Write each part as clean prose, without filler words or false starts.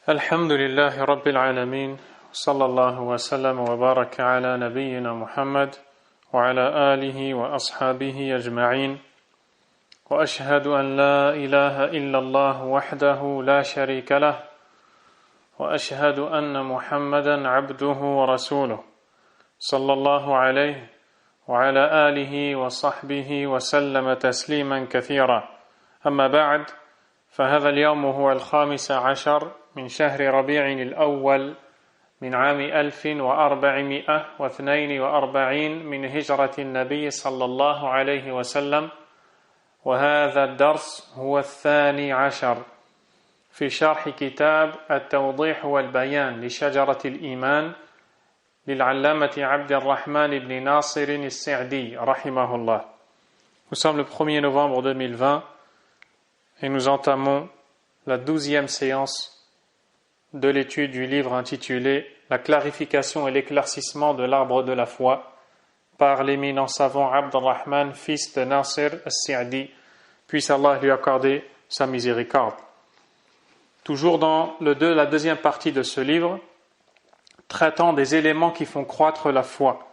الحمد لله رب العالمين صلى الله وسلم وبارك على نبينا محمد وعلى آله وأصحابه أجمعين وأشهد أن لا إله إلا الله وحده لا شريك له وأشهد أن محمدا عبده ورسوله صلى الله عليه وعلى آله وصحبه وسلم تسليما كثيرا أما بعد فهذا اليوم هو 15 من شهر ربيع الأول من عام 1442 من هجرة النبي صلى الله عليه وسلم وهذا الدرس هو 12 في شرح كتاب التوضيح والبيان لشجرة الإيمان للعلامة عبد الرحمن بن ناصر السعدي رحمه الله. Nous sommes le 1er novembre 2020 et nous entamons la 12e séance de l'étude du livre intitulé La clarification et l'éclaircissement de l'arbre de la foi par l'éminent savant Abd al-Rahman, fils de Nasir al-Sa'di, puisse Allah lui accorder sa miséricorde. Toujours dans la deuxième partie de ce livre, traitant des éléments qui font croître la foi.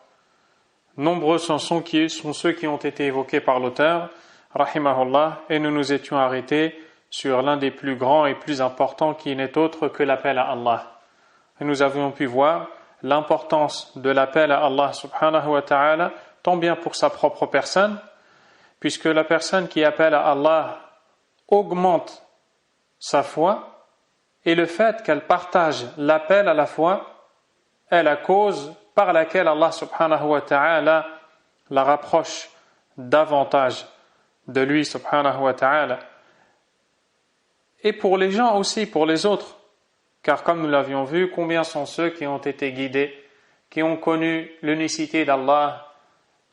Nombreux sont ceux qui ont été évoqués par l'auteur, rahimahullah, et nous nous étions arrêtés sur l'un des plus grands et plus importants qui n'est autre que l'appel à Allah. Et nous avions pu voir l'importance de l'appel à Allah subhanahu wa ta'ala, tant bien pour sa propre personne, puisque la personne qui appelle à Allah augmente sa foi, et le fait qu'elle partage l'appel à la foi est la cause par laquelle Allah subhanahu wa ta'ala la rapproche davantage de lui subhanahu wa ta'ala. Et pour les gens aussi, pour les autres, car comme nous l'avions vu, combien sont ceux qui ont été guidés, qui ont connu l'unicité d'Allah,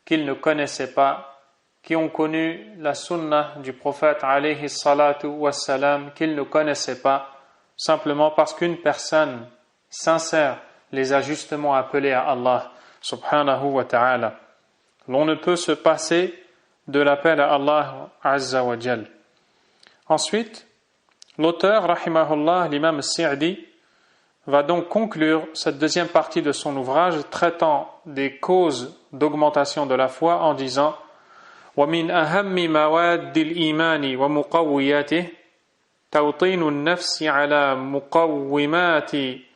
qu'ils ne connaissaient pas, qui ont connu la sunnah du prophète alayhi salatu wassalam, qu'ils ne connaissaient pas, simplement parce qu'une personne sincère les a justement appelés à Allah subhanahu wa ta'ala. L'on ne peut se passer de l'appel à Allah azza wa jal. Ensuite, l'auteur, rahimahullah, l'imam al-Sa'di, va donc conclure cette deuxième partie de son ouvrage traitant des causes d'augmentation de la foi en disant وَمِنْ أَهَمِّ مَوَادِّ الْإِيمَانِ وَمُقَوِّيَاتِهِ تَوْطِينُ النَّفْسِ عَلَى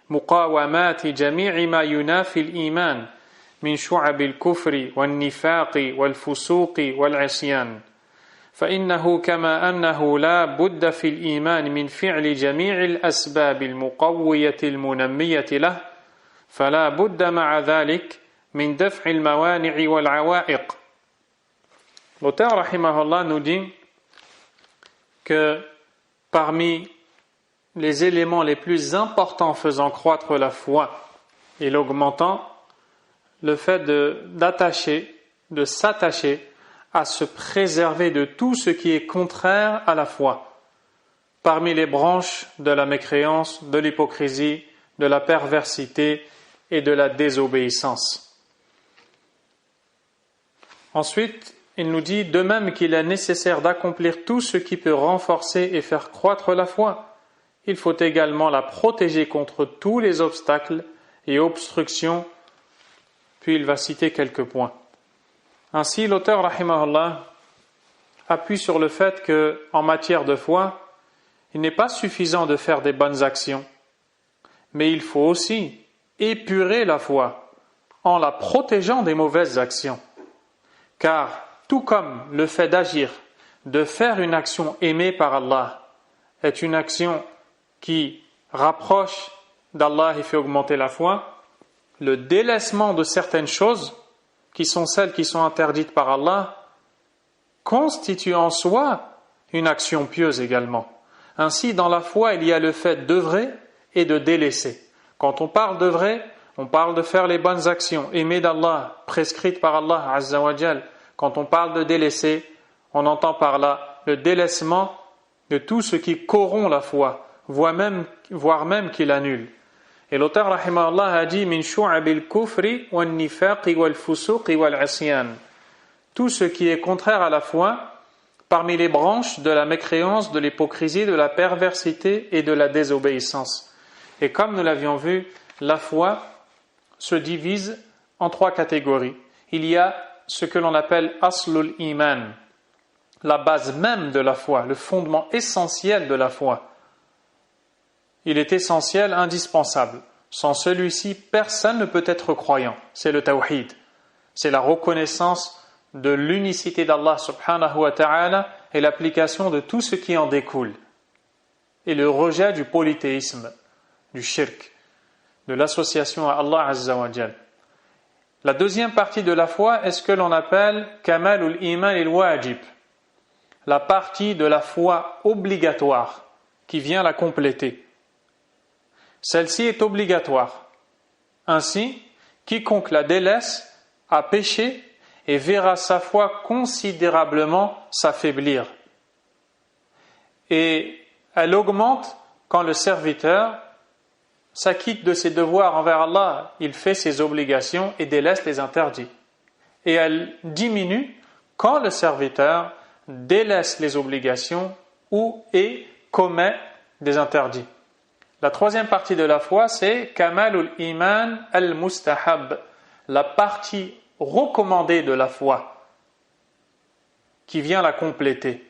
مقاومات جميع ما ينافي الإيمان من شعب الكفر والنفاق والفسوق والعصيان فإنه كما أنه لا بد في الإيمان من فعل جميع الأسباب المقوية المنمية له فلا بد مع ذلك من دفع الموانع والعوائق. L'auteur rahimahullah nous dit que parmi les éléments les plus importants faisant croître la foi et l'augmentant, le fait de s'attacher à se préserver de tout ce qui est contraire à la foi, parmi les branches de la mécréance, de l'hypocrisie, de la perversité et de la désobéissance. Ensuite, il nous dit de même qu'il est nécessaire d'accomplir tout ce qui peut renforcer et faire croître la foi. Il faut également la protéger contre tous les obstacles et obstructions. Puis il va citer quelques points. Ainsi, l'auteur, rahimahullah, appuie sur le fait qu'en matière de foi, il n'est pas suffisant de faire des bonnes actions, mais il faut aussi épurer la foi en la protégeant des mauvaises actions. Car tout comme le fait d'agir, de faire une action aimée par Allah, est une action qui rapproche d'Allah et fait augmenter la foi, le délaissement de certaines choses, qui sont celles qui sont interdites par Allah, constitue en soi une action pieuse également. Ainsi, dans la foi, il y a le fait d'œuvrer et de délaisser. Quand on parle d'œuvrer, on parle de faire les bonnes actions, aimées d'Allah, prescrites par Allah azza wa jal. Quand on parle de délaisser, on entend par là le délaissement de tout ce qui corrompt la foi, voire même qui l'annule. Et l'auteur rahimahullah a dit min shu'abil kufri wal nifaqi wal fusuqi wal asyan. Tout ce qui est contraire à la foi parmi les branches de la mécréance, de l'hypocrisie, de la perversité et de la désobéissance. Et comme nous l'avions vu, la foi se divise en 3 catégories. Il y a ce que l'on appelle aslul iman, la base même de la foi, le fondement essentiel de la foi. Il est essentiel, indispensable. Sans celui-ci, personne ne peut être croyant. C'est le tawhid. C'est la reconnaissance de l'unicité d'Allah subhanahu wa ta'ala et l'application de tout ce qui en découle. Et le rejet du polythéisme, du shirk, de l'association à Allah azza wa jal. La deuxième partie de la foi est ce que l'on appelle kamalul iman il wajib, la partie de la foi obligatoire qui vient la compléter. Celle-ci est obligatoire. Ainsi, quiconque la délaisse a péché et verra sa foi considérablement s'affaiblir. Et elle augmente quand le serviteur s'acquitte de ses devoirs envers Allah, il fait ses obligations et délaisse les interdits. Et elle diminue quand le serviteur délaisse les obligations et commet des interdits. La troisième partie de la foi, c'est Kamalul Iman al-Mustahab, la partie recommandée de la foi, qui vient la compléter.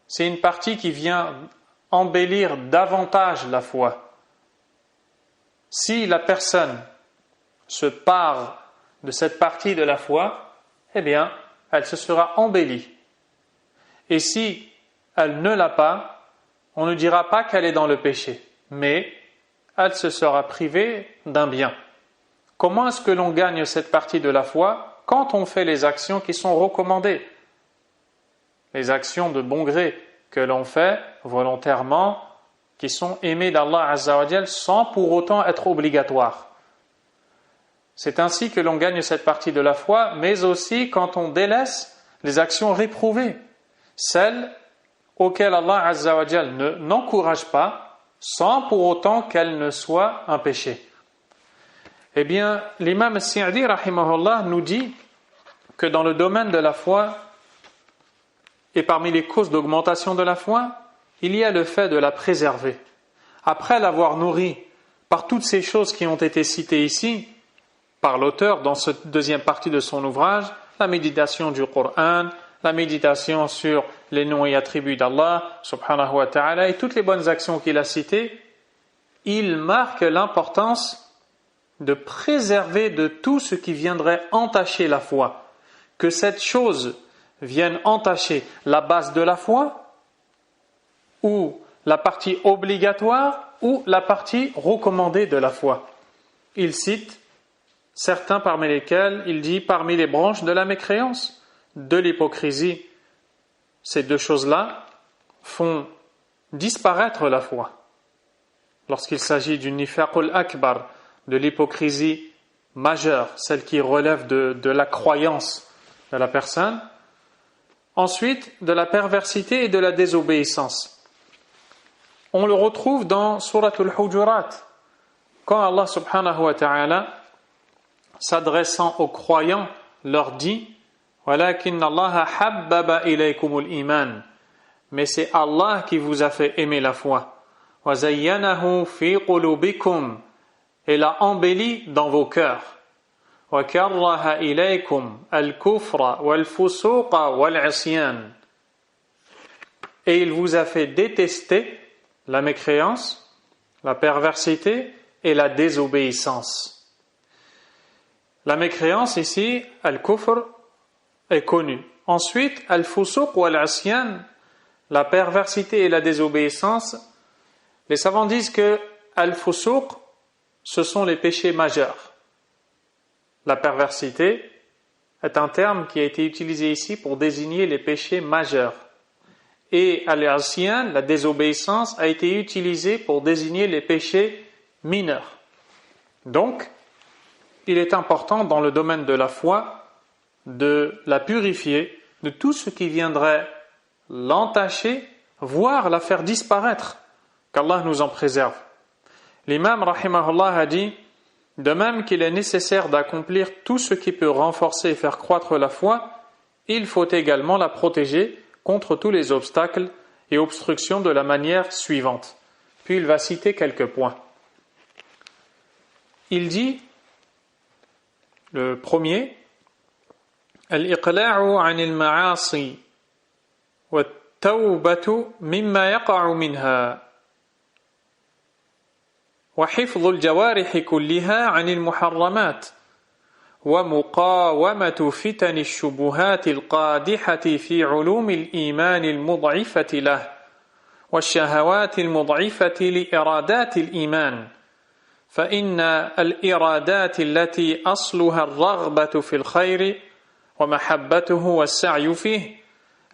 C'est une partie qui vient embellir davantage la foi. Si la personne se pare de cette partie de la foi, eh bien, elle se sera embellie. Et si elle ne l'a pas, on ne dira pas qu'elle est dans le péché, mais elle se sera privée d'un bien. Comment est-ce que l'on gagne cette partie de la foi? Quand on fait les actions qui sont recommandées, les actions de bon gré que l'on fait volontairement, qui sont aimées d'Allah Azza wa Jal sans pour autant être obligatoires. C'est ainsi que l'on gagne cette partie de la foi, mais aussi quand on délaisse les actions réprouvées, celles auxquelles Allah Azza wa Jal n'encourage pas, sans pour autant qu'elles ne soient un péché. Eh bien, l'imam As-Sa'di rahimahullah nous dit que dans le domaine de la foi, et parmi les causes d'augmentation de la foi, il y a le fait de la préserver. Après l'avoir nourrie par toutes ces choses qui ont été citées ici, par l'auteur dans cette deuxième partie de son ouvrage, la méditation du Coran, la méditation sur les noms et attributs d'Allah, subhanahu wa ta'ala, et toutes les bonnes actions qu'il a citées, il marque l'importance de préserver de tout ce qui viendrait entacher la foi. Que cette chose vienne entacher la base de la foi, ou la partie obligatoire, ou la partie recommandée de la foi. Il cite certains parmi lesquels, il dit parmi les branches de la mécréance, de l'hypocrisie. Ces deux choses-là font disparaître la foi. Lorsqu'il s'agit du nifaqul akbar, de l'hypocrisie majeure, celle qui relève de la croyance de la personne. Ensuite, de la perversité et de la désobéissance. On le retrouve dans Suratul Hujurat, quand Allah subhanahu wa ta'ala, s'adressant aux croyants, leur dit وَلَكِنَّ اللَّهَ حَبَّبَ إِلَيْكُمُ الْإِيمَانِ. Mais c'est Allah qui vous a fait aimer la foi. وَزَيَّنَهُ فِي قُلُوبِكُمْ. Et l'a embelli dans vos cœurs. وَكَرَّهَ إِلَيْكُمْ الْكُفْرَ وَالْفُسُوقَ وَالْعِصْيَانَ. Et il vous a fait détester la mécréance, la perversité et la désobéissance. La mécréance ici, al-kufr, est connue. Ensuite, al-fusuq wal-asyan, la perversité et la désobéissance. Les savants disent que al-fusuq, ce sont les péchés majeurs. La perversité est un terme qui a été utilisé ici pour désigner les péchés majeurs. Et al-asyan, la désobéissance, a été utilisé pour désigner les péchés mineurs. Donc, il est important dans le domaine de la foi de la purifier de tout ce qui viendrait l'entacher, voire la faire disparaître, qu'Allah nous en préserve. L'imam rahimahullah a dit, de même qu'il est nécessaire d'accomplir tout ce qui peut renforcer et faire croître la foi, il faut également la protéger contre tous les obstacles et obstructions de la manière suivante. Puis il va citer quelques points. il dit, le premier, al-iqla'u 'anil ma'asi wa at-tawbatu mimma yaqa'u minha wa hifdhu al-jawarih kullaha 'anil muharramat ومقاومة فتن الشبهات القادحة في علوم الإيمان المضعفة له والشهوات المضعفة لإرادات الإيمان فإن الإرادات التي أصلها الرغبة في الخير ومحبته والسعي فيه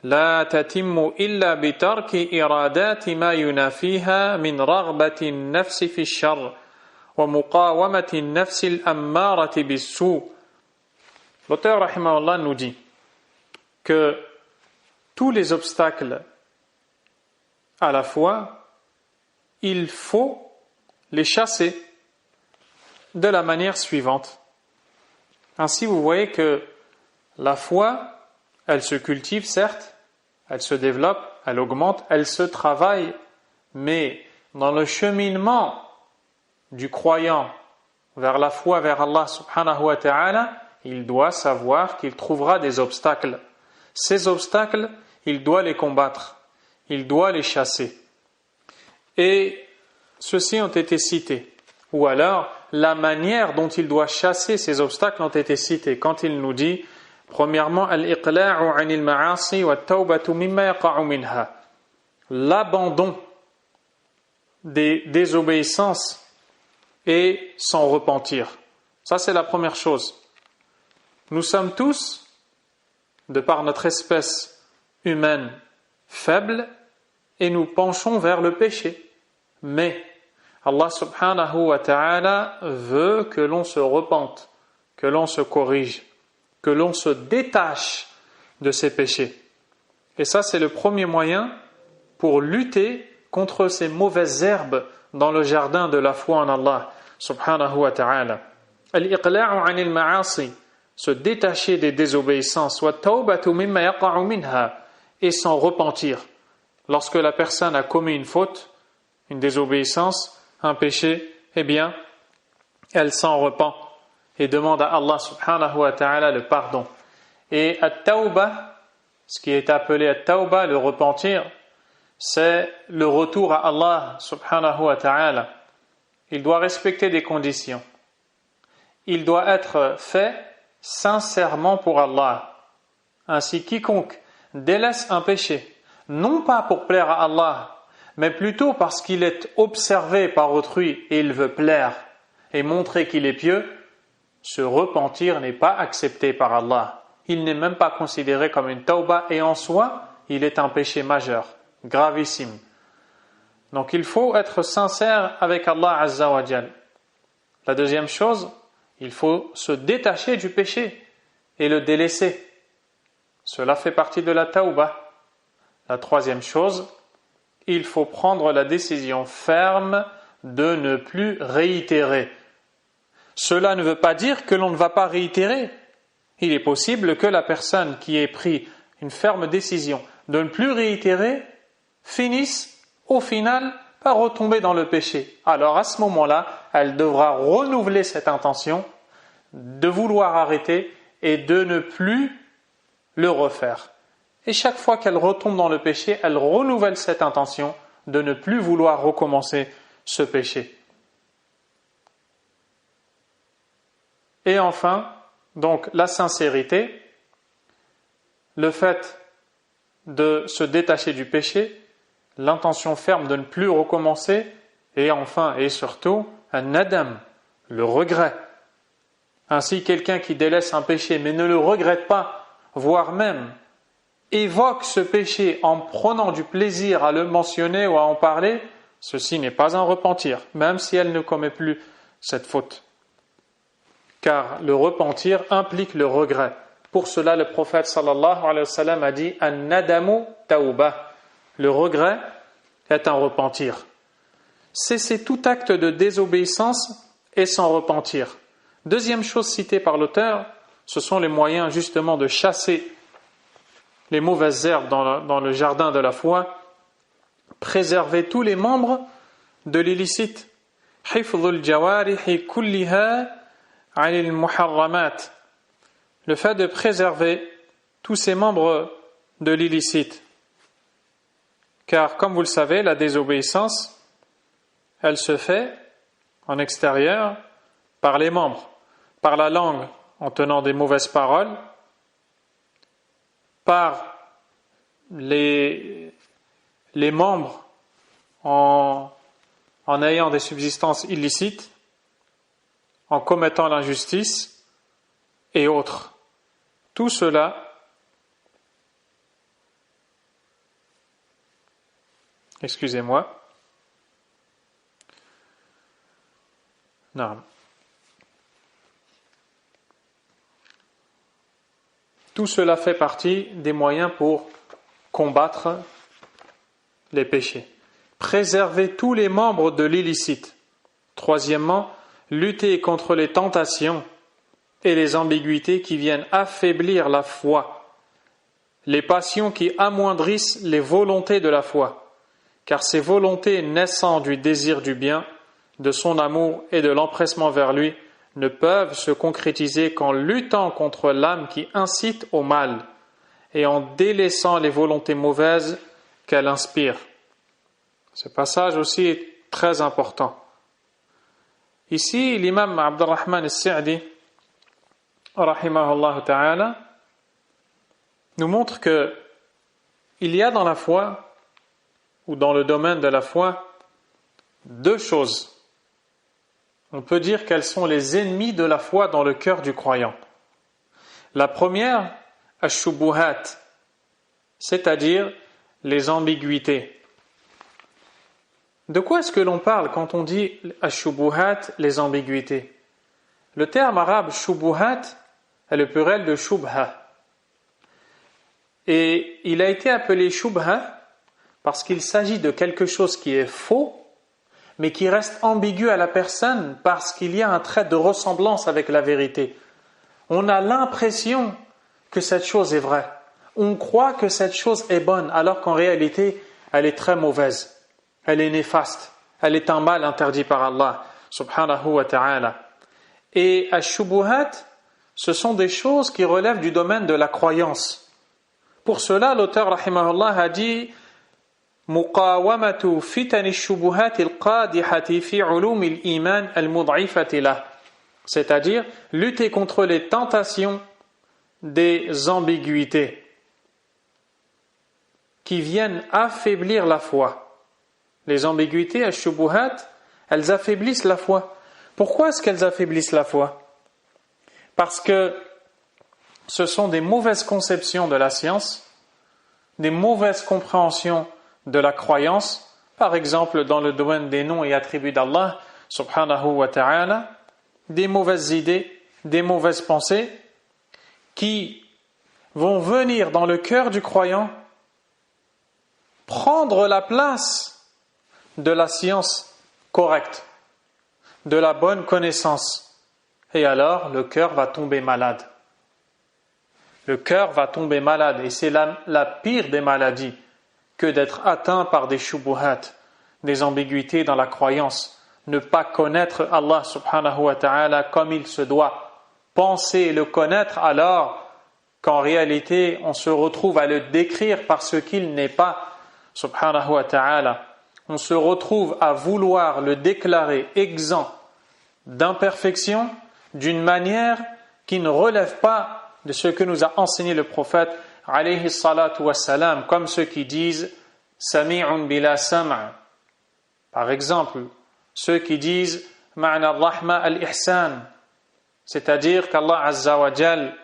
لا تتم إلا بترك إرادات ما ينافيها من رغبة النفس في الشر ومقاومة النفس الأمارة بالسوء. L'auteur rahimahullah nous dit que tous les obstacles à la foi, il faut les chasser de la manière suivante. Ainsi, vous voyez que la foi, elle se cultive, certes, elle se développe, elle augmente, elle se travaille, mais dans le cheminement du croyant vers la foi, vers Allah subhanahu wa ta'ala, il doit savoir qu'il trouvera des obstacles. Ces obstacles, il doit les combattre, il doit les chasser. Et ceux-ci ont été cités. Ou alors, la manière dont il doit chasser ces obstacles ont été cités. Quand il nous dit, premièrement, al-iqla'u 'anil ma'asi wa at-tawbatu mimma yaqa'u minha. L'abandon des désobéissances et s'en repentir. Ça, c'est la première chose. Nous sommes tous, de par notre espèce humaine, faibles et nous penchons vers le péché. Mais Allah subhanahu wa ta'ala veut que l'on se repente, que l'on se corrige, que l'on se détache de ces péchés. Et ça, c'est le premier moyen pour lutter contre ces mauvaises herbes dans le jardin de la foi en Allah subhanahu wa ta'ala. Al-iqla'u 'anil ma'asi, se détacher des désobéissances, wa tawbatu mimma yaqa'u minha, et s'en repentir. Lorsque la personne a commis une faute, une désobéissance, un péché, eh bien, elle s'en repent et demande à Allah subhanahu wa ta'ala le pardon. Et at-tawbah, ce qui est appelé at-tawbah, le repentir, c'est le retour à Allah subhanahu wa ta'ala. Il doit respecter des conditions. Il doit être fait sincèrement pour Allah. Ainsi, quiconque délaisse un péché, non pas pour plaire à Allah, mais plutôt parce qu'il est observé par autrui et il veut plaire et montrer qu'il est pieux, ce repentir n'est pas accepté par Allah. Il n'est même pas considéré comme une tawbah et en soi, il est un péché majeur, gravissime. Donc il faut être sincère avec Allah Azza wa Jal. La deuxième chose, il faut se détacher du péché et le délaisser. Cela fait partie de la tawbah. La troisième chose, il faut prendre la décision ferme de ne plus réitérer. Cela ne veut pas dire que l'on ne va pas réitérer. Il est possible que la personne qui ait pris une ferme décision de ne plus réitérer finisse au final par retomber dans le péché. Alors à ce moment-là, elle devra renouveler cette intention de vouloir arrêter et de ne plus le refaire. Et chaque fois qu'elle retombe dans le péché, elle renouvelle cette intention de ne plus vouloir recommencer ce péché. Et enfin, donc la sincérité, le fait de se détacher du péché, l'intention ferme de ne plus recommencer, et enfin et surtout, un nadam, le regret. Ainsi, quelqu'un qui délaisse un péché mais ne le regrette pas, voire même évoque ce péché en prenant du plaisir à le mentionner ou à en parler, ceci n'est pas un repentir, même si elle ne commet plus cette faute. Car le repentir implique le regret. Pour cela, le prophète sallallahu alayhi wa sallam a dit « An-nadamu tawbah ». Le regret est un repentir. Cesser tout acte de désobéissance et s'en repentir. Deuxième chose citée par l'auteur, ce sont les moyens justement de chasser les mauvaises herbes dans le jardin de la foi, préserver tous les membres de l'illicite حفظ الجوارح كلها عن المحرمات. Le fait de préserver tous ces membres de l'illicite. Car, comme vous le savez, la désobéissance, elle se fait en extérieur par les membres, par la langue en tenant des mauvaises paroles, par les membres en ayant des subsistances illicites, en commettant l'injustice et autres. Tout cela excusez-moi. Non. Tout cela fait partie des moyens pour combattre les péchés. Préserver tous les membres de l'illicite. Troisièmement, lutter contre les tentations et les ambiguïtés qui viennent affaiblir la foi, les passions qui amoindrissent les volontés de la foi, car ces volontés naissant du désir du bien, de son amour et de l'empressement vers lui ne peuvent se concrétiser qu'en luttant contre l'âme qui incite au mal et en délaissant les volontés mauvaises qu'elle inspire. Ce passage aussi est très important. Ici, l'imam Abdurrahman al-Sa'di, rahimahullah ta'ala, nous montre que il y a dans la foi, ou dans le domaine de la foi, deux choses. On peut dire qu'elles sont les ennemis de la foi dans le cœur du croyant. La première, ash-shubuhat, c'est-à-dire les ambiguïtés. De quoi est-ce que l'on parle quand on dit ash-shubuhat, les ambiguïtés? Le terme arabe shubuhat est le pluriel de shubha. Et il a été appelé shubha parce qu'il s'agit de quelque chose qui est faux, mais qui reste ambigu à la personne parce qu'il y a un trait de ressemblance avec la vérité. On a l'impression que cette chose est vraie. On croit que cette chose est bonne, alors qu'en réalité, elle est très mauvaise. Elle est néfaste. Elle est un mal interdit par Allah, subhanahu wa ta'ala. Et ash-shubuhat, ce sont des choses qui relèvent du domaine de la croyance. Pour cela, l'auteur, rahimahullah, a dit مقاومة فتن الشبهات القادحة في علوم الإيمان المضعفة له, c'est-à-dire lutter contre les tentations des ambiguïtés qui viennent affaiblir la foi. Les ambiguïtés, ash-shubuhat, elles affaiblissent la foi. Pourquoi est-ce qu'elles affaiblissent la foi? Parce que ce sont des mauvaises conceptions de la science, des mauvaises compréhensions de la croyance, par exemple dans le domaine des noms et attributs d'Allah, subhanahu wa ta'ala, des mauvaises idées, des mauvaises pensées, qui vont venir dans le cœur du croyant prendre la place de la science correcte, de la bonne connaissance. Et alors, le cœur va tomber malade. Le cœur va tomber malade, et c'est la pire des maladies que d'être atteint par des shubuhat, des ambiguïtés dans la croyance, ne pas connaître Allah subhanahu wa ta'ala comme il se doit, penser le connaître alors qu'en réalité on se retrouve à le décrire par ce qu'il n'est pas, subhanahu wa ta'ala. On se retrouve à vouloir le déclarer exempt d'imperfection d'une manière qui ne relève pas de ce que nous a enseigné le prophète alayhi salatu wassalam, comme ceux qui disent sami'un bila sam'. Par exemple, ceux qui disent ma'na ar-rahma al-ihsan, c'est-à-dire qu'Allah azza wa jal,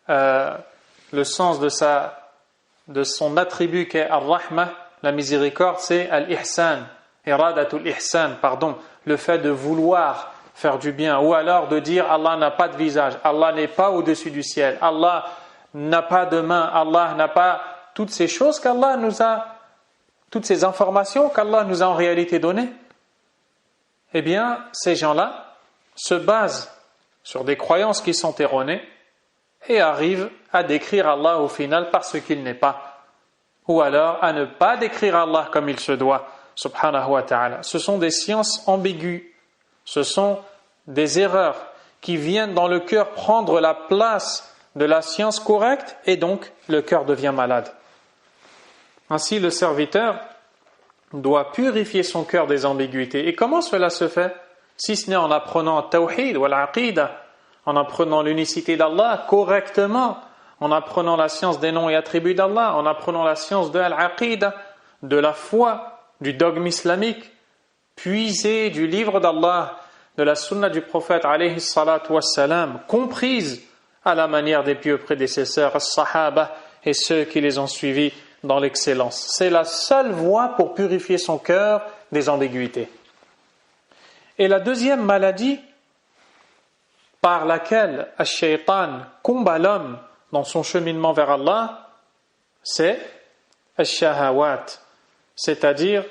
le sens de son attribut qui est ar-rahma, la miséricorde, c'est al-ihsan, iradatul ihsan, le fait de vouloir faire du bien, ou alors de dire Allah n'a pas de visage, Allah n'est pas au-dessus du ciel, Allah n'a pas de main, Allah n'a pas toutes ces choses qu'Allah nous a, toutes ces informations qu'Allah nous a en réalité données. Eh bien, ces gens-là se basent sur des croyances qui sont erronées et arrivent à décrire Allah au final par ce qu'il n'est pas, ou alors à ne pas décrire Allah comme il se doit, subhanahu wa ta'ala. Ce sont des sciences ambiguës, ce sont des erreurs qui viennent dans le cœur prendre la place de la science correcte et donc le cœur devient malade. Ainsi, le serviteur doit purifier son cœur des ambiguïtés. Et comment cela se fait? Si ce n'est en apprenant Tawhid ou l'Aqidah, en apprenant l'unicité d'Allah correctement, en apprenant la science des noms et attributs d'Allah, en apprenant la science de l'Aqidah, de la foi, du dogme islamique, puisé du livre d'Allah, de la sunna du prophète alayhi salatu wassalam, comprise à la manière des pieux prédécesseurs, as-sahaba et ceux qui les ont suivis dans l'excellence. C'est la seule voie pour purifier son cœur des ambiguïtés. Et la deuxième maladie par laquelle Ash-Shaytan combat l'homme dans son cheminement vers Allah, c'est Ash-Shahawat, c'est-à-dire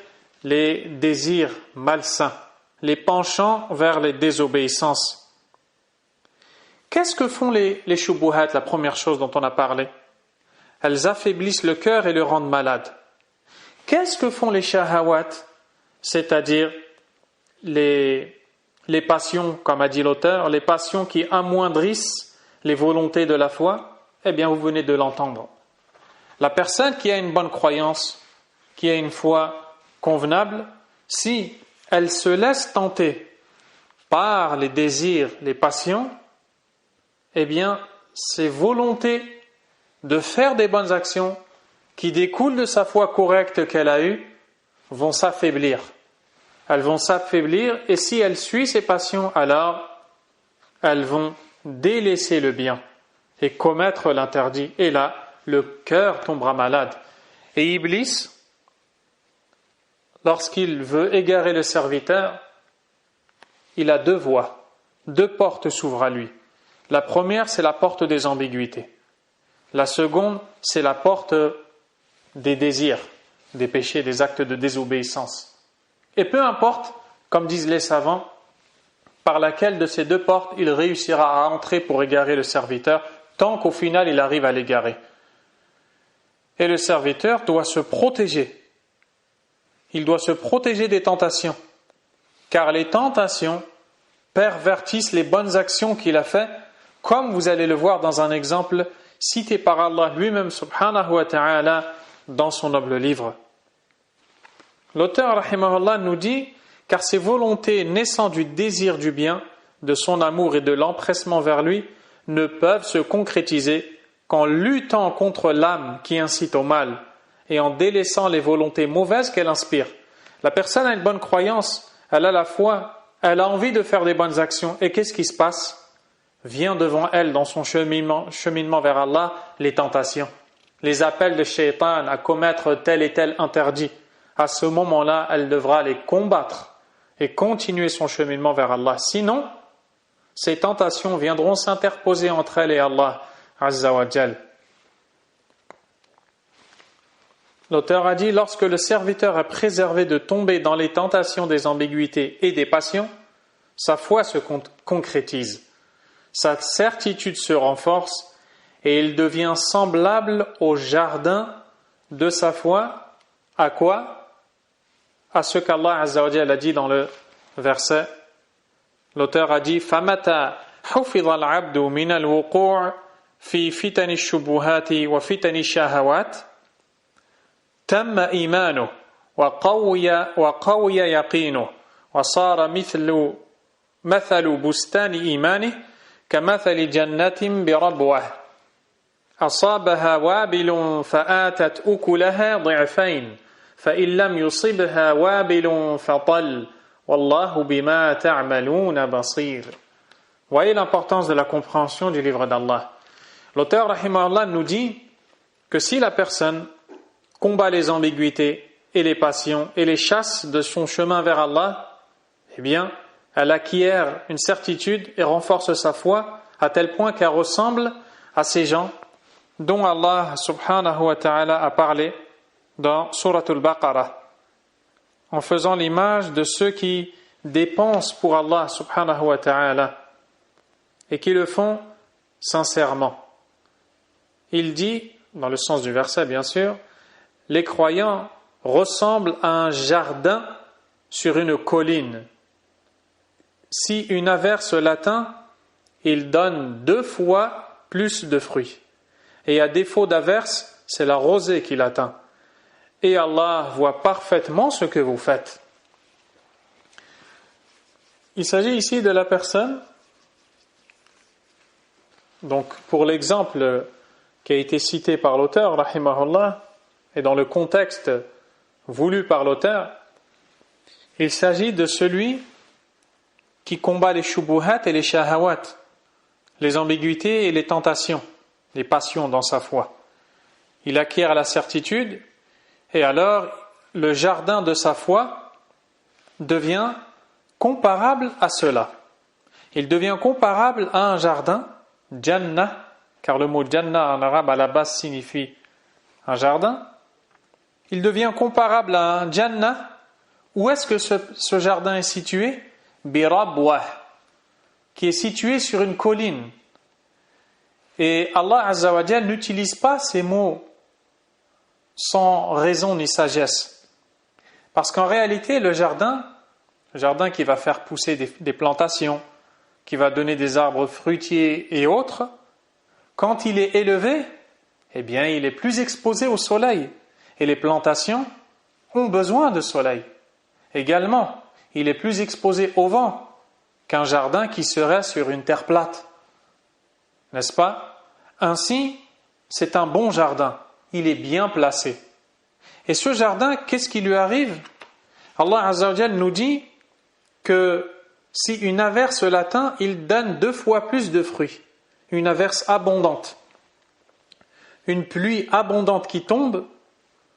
les désirs malsains, les penchants vers les désobéissances. Qu'est-ce que font les shubuhat, la première chose dont on a parlé? Elles affaiblissent le cœur et le rendent malade. Qu'est-ce que font les shahawat, c'est-à-dire les passions, comme a dit l'auteur, les passions qui amoindrissent les volontés de la foi? Eh bien, vous venez de l'entendre. La personne qui a une bonne croyance, qui a une foi convenable, si elle se laisse tenter par les désirs, les passions, eh bien, ses volontés de faire des bonnes actions qui découlent de sa foi correcte qu'elle a eue vont s'affaiblir. Elles vont s'affaiblir et si elle suit ses passions, alors elles vont délaisser le bien et commettre l'interdit. Et là, le cœur tombera malade. Et Iblis, lorsqu'il veut égarer le serviteur, il a deux voies, deux portes s'ouvrent à lui. La première, c'est la porte des ambiguïtés. La seconde, c'est la porte des désirs, des péchés, des actes de désobéissance. Et peu importe, comme disent les savants, par laquelle de ces deux portes il réussira à entrer pour égarer le serviteur, tant qu'au final il arrive à l'égarer. Et le serviteur doit se protéger. Il doit se protéger des tentations, car les tentations pervertissent les bonnes actions qu'il a faites, comme vous allez le voir dans un exemple cité par Allah lui-même subhanahu wa ta'ala dans son noble livre. L'auteur rahimahullah nous dit, car ces volontés naissant du désir du bien, de son amour et de l'empressement vers lui, ne peuvent se concrétiser qu'en luttant contre l'âme qui incite au mal et en délaissant les volontés mauvaises qu'elle inspire. La personne a une bonne croyance, elle a la foi, elle a envie de faire des bonnes actions. Et qu'est-ce qui se passe? Vient devant elle dans son cheminement vers Allah les tentations, les appels de Shaytan à commettre tel et tel interdit. À ce moment-là, elle devra les combattre et continuer son cheminement vers Allah. Sinon, ces tentations viendront s'interposer entre elle et Allah Azza wa Jal. L'auteur a dit, lorsque le serviteur est préservé de tomber dans les tentations des ambiguïtés et des passions, sa foi se concrétise, sa certitude se renforce et il devient semblable au jardin de sa foi. À quoi? À ce qu'Allah Azza wa Jal a dit dans le verset. L'auteur a dit, فَمَتَى حُفِظَ الْعَبْدُ مِنَ الْوُقُوعِ فِي فِتَنِ الشُّبُهَاتِ وَفِتَنِ الشَّهَوَاتِ تم إيمانه وقوي يقينه وصار مثل بستان إيمانه كمثل جنة بربوة أصابها وابل فآتت أكلها ضعفين فإن لم يصبها وابل فطل والله بما تعملون بصير. Voyez l'importance de la compréhension du livre d'Allah. L'auteur rahimahullah nous dit que si la personne combat les ambiguïtés et les passions et les chasse de son chemin vers Allah, eh bien, elle acquiert une certitude et renforce sa foi à tel point qu'elle ressemble à ces gens dont Allah subhanahu wa ta'ala a parlé dans Suratul Baqarah, en faisant l'image de ceux qui dépensent pour Allah subhanahu wa ta'ala et qui le font sincèrement. Il dit, dans le sens du verset bien sûr, les croyants ressemble à un jardin sur une colline. Si une averse l'atteint, il donne 2 fois plus de fruits. Et à défaut d'averse, c'est la rosée qui l'atteint. Et Allah voit parfaitement ce que vous faites. Il s'agit ici de la personne, donc pour l'exemple qui a été cité par l'auteur, rahimahullah, et dans le contexte voulu par l'auteur, il s'agit de celui qui combat les shubuhat et les shahawat, les ambiguïtés et les tentations, les passions dans sa foi. Il acquiert la certitude et alors le jardin de sa foi devient comparable à cela. Il devient comparable à un jardin, Jannah, car le mot Jannah en arabe à la base signifie un jardin. Il devient comparable à un Jannah. Où est-ce que ce jardin est situé? Birabwah, qui est situé sur une colline. Et Allah Azza wa Jal n'utilise pas ces mots sans raison ni sagesse. Parce qu'en réalité, le jardin qui va faire pousser des plantations, qui va donner des arbres fruitiers et autres, quand il est élevé, eh bien, il est plus exposé au soleil. Et les plantations ont besoin de soleil. Également, il est plus exposé au vent qu'un jardin qui serait sur une terre plate. N'est-ce pas? Ainsi, c'est un bon jardin. Il est bien placé. Et ce jardin, qu'est-ce qui lui arrive? Allah Azza wa Jal nous dit que si une averse l'atteint, il donne 2 fois plus de fruits. Une averse abondante. Une pluie abondante qui tombe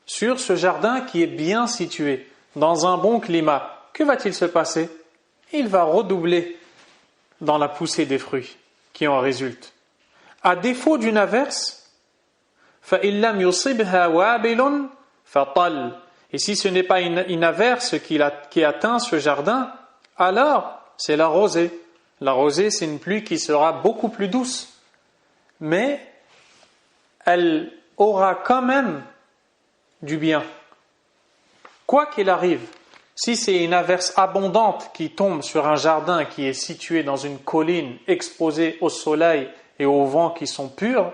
sur ce jardin qui est bien situé, dans un bon climat. Que va-t-il se passer? Il va redoubler dans la poussée des fruits qui en résultent. À défaut d'une averse, فَإِن لَمْ يُصِبْهَا وَابِلٌ فَطَلْ. Et si ce n'est pas une averse qui atteint ce jardin, alors c'est la rosée. La rosée, c'est une pluie qui sera beaucoup plus douce. Mais elle aura quand même du bien. Quoi qu'il arrive, si c'est une averse abondante qui tombe sur un jardin qui est situé dans une colline exposée au soleil et au vent qui sont purs,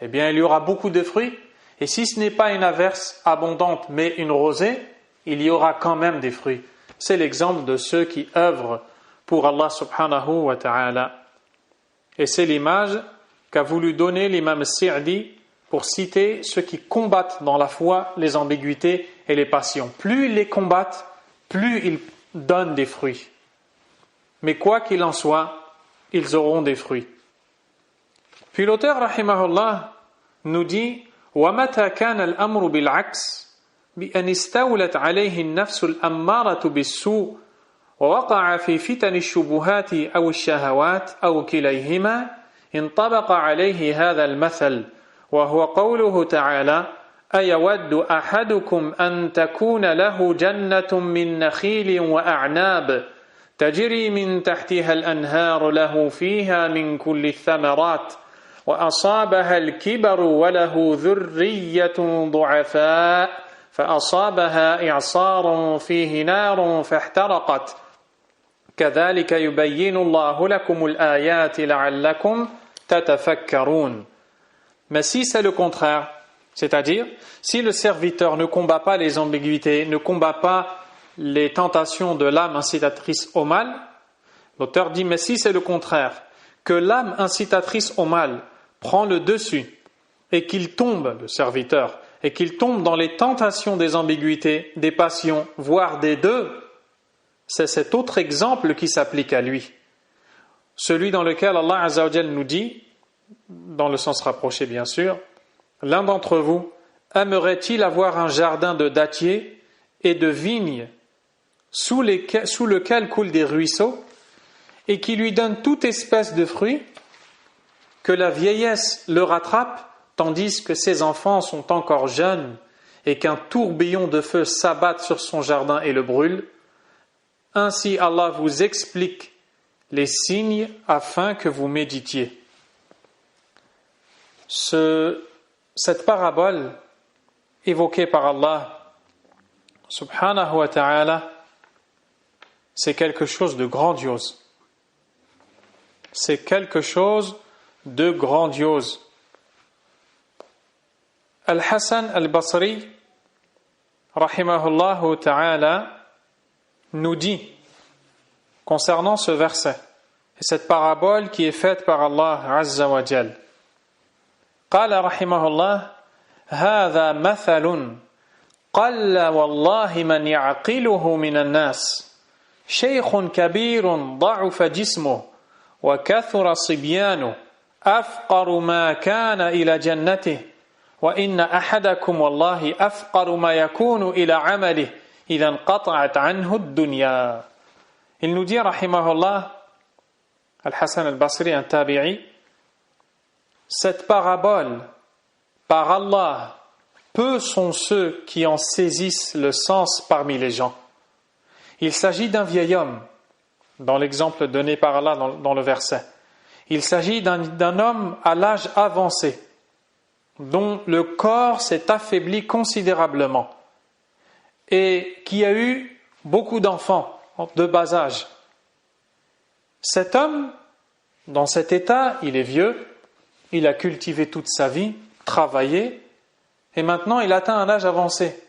eh bien il y aura beaucoup de fruits. Et si ce n'est pas une averse abondante mais une rosée, il y aura quand même des fruits. C'est l'exemple de ceux qui œuvrent pour Allah subhanahu wa ta'ala. Et c'est l'image qu'a voulu donner l'imam Sa'di pour citer ceux qui combattent dans la foi les ambiguïtés et les passions. Plus ils les combattent, plus ils donnent des fruits. Mais quoi qu'il en soit, ils auront des fruits. Puis l'auteur, rahimahullah, nous dit وَمَتَى كَانَ الْأَمْرُ بِالْعَكْسِ بأن استولت عليه النفس الأمارة بالسوء ووقع في فتن الشبهات أو الشهوات أو كليهما انطبق عليه هذا المثل وهو قوله تعالى أيود أحدكم أن تكون له جنة من نخيل وأعناب تجري من تحتها الأنهار له فيها من كل الثمرات وأصابها الكبر وله ذرية ضعفاء فأصابها إعصار فيه نار فاحترقت كذلك يبين الله لكم الآيات لعلكم تتفكرون. Mais si c'est le contraire, c'est-à-dire si le serviteur ne combat pas les ambiguïtés, ne combat pas les tentations de l'âme incitatrice au mal, l'auteur dit mais si c'est le contraire, que l'âme incitatrice au mal prend le dessus et qu'il tombe, le serviteur, et qu'il tombe dans les tentations des ambiguïtés, des passions, voire des deux, c'est cet autre exemple qui s'applique à lui. Celui dans lequel Allah Azza wa Jal nous dit, dans le sens rapproché bien sûr, l'un d'entre vous aimerait-il avoir un jardin de dattiers et de vignes sous lequel coulent des ruisseaux et qui lui donne toute espèce de fruits, que la vieillesse le rattrape tandis que ses enfants sont encore jeunes et qu'un tourbillon de feu s'abatte sur son jardin et le brûle. Ainsi Allah vous explique les signes afin que vous méditiez. Cette parabole évoquée par Allah subhanahu wa ta'ala, c'est quelque chose de grandiose. C'est quelque chose de grandiose. Al-Hassan al-Basri, rahimahullah ta'ala, nous dit, concernant ce verset, et cette parabole qui est faite par Allah Azza wa Jal. قال رحمه الله هذا مثل قل والله من يعقله من الناس شيخ كبير ضعف جسمه وكثر صبيانه أفقر ما كان إلى جنته وإن أحدكم والله أفقر ما يكون إلى عمله إذا انقطعت عنه الدنيا. Il nous dit rahimahullah, Al-Hassan al-Basri, un tabi'i, cette parabole, par Allah, peu sont ceux qui en saisissent le sens parmi les gens. Il s'agit d'un vieil homme, dans l'exemple donné par Allah dans le verset. Il s'agit d'un homme à l'âge avancé, dont le corps s'est affaibli considérablement et qui a eu beaucoup d'enfants de bas âge. Cet homme, dans cet état, il est vieux, il a cultivé toute sa vie, travaillé, et maintenant il atteint un âge avancé.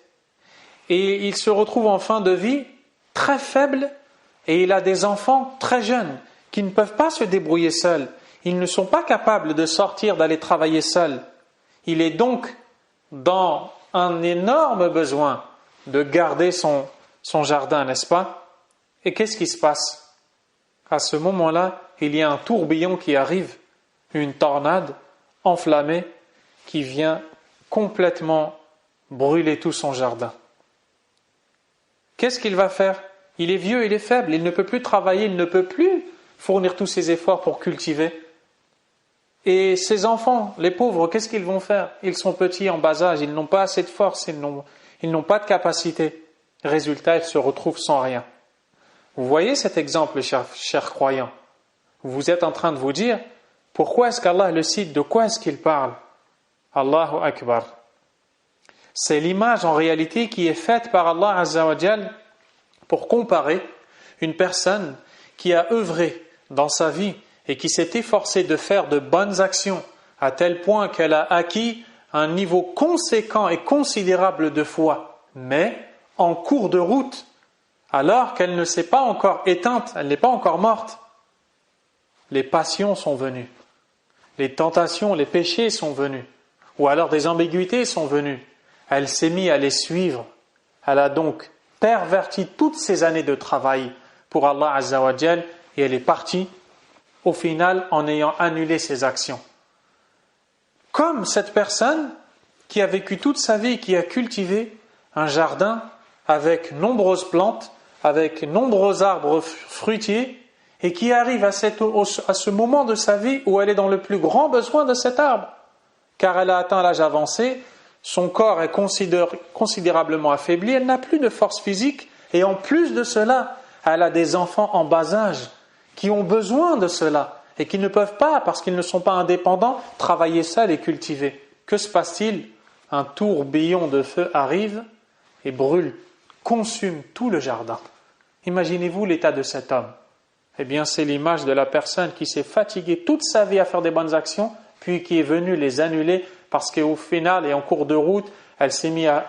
Et il se retrouve en fin de vie très faible, et il a des enfants très jeunes qui ne peuvent pas se débrouiller seuls. Ils ne sont pas capables de sortir, d'aller travailler seuls. Il est donc dans un énorme besoin de garder son jardin, n'est-ce pas? Et qu'est-ce qui se passe? À ce moment-là, il y a un tourbillon qui arrive, une tornade enflammée qui vient complètement brûler tout son jardin. Qu'est-ce qu'il va faire? Il est vieux, il est faible, il ne peut plus travailler, il ne peut plus fournir tous ses efforts pour cultiver. Et ses enfants, les pauvres, qu'est-ce qu'ils vont faire? Ils sont petits, en bas âge, ils n'ont pas assez de force, ils n'ont pas de capacité. Résultat, ils se retrouvent sans rien. Vous voyez cet exemple, chers croyants? Vous êtes en train de vous dire, pourquoi est-ce qu'Allah le cite? De quoi est-ce qu'il parle? Allahu Akbar. C'est l'image en réalité qui est faite par Allah Azza wa Jal pour comparer une personne qui a œuvré dans sa vie et qui s'est efforcée de faire de bonnes actions à tel point qu'elle a acquis un niveau conséquent et considérable de foi, mais en cours de route, alors qu'elle ne s'est pas encore éteinte, elle n'est pas encore morte, les passions sont venues, les tentations, les péchés sont venus, ou alors des ambiguïtés sont venues. Elle s'est mise à les suivre. Elle a donc perverti toutes ces années de travail pour Allah Azza wa Jal et elle est partie au final en ayant annulé ses actions. Comme cette personne qui a vécu toute sa vie, qui a cultivé un jardin avec nombreuses plantes, avec nombreux arbres fruitiers et qui arrive à ce moment de sa vie où elle est dans le plus grand besoin de cet arbre car elle a atteint l'âge avancé, son corps est considérablement affaibli, elle n'a plus de force physique et en plus de cela, elle a des enfants en bas âge qui ont besoin de cela et qui ne peuvent pas, parce qu'ils ne sont pas indépendants, travailler seuls et cultiver. Que se passe-t-il? Un tourbillon de feu arrive et brûle, consume tout le jardin. Imaginez-vous l'état de cet homme. Eh bien, c'est l'image de la personne qui s'est fatiguée toute sa vie à faire des bonnes actions, puis qui est venue les annuler parce qu'au final et en cours de route, elle s'est mise à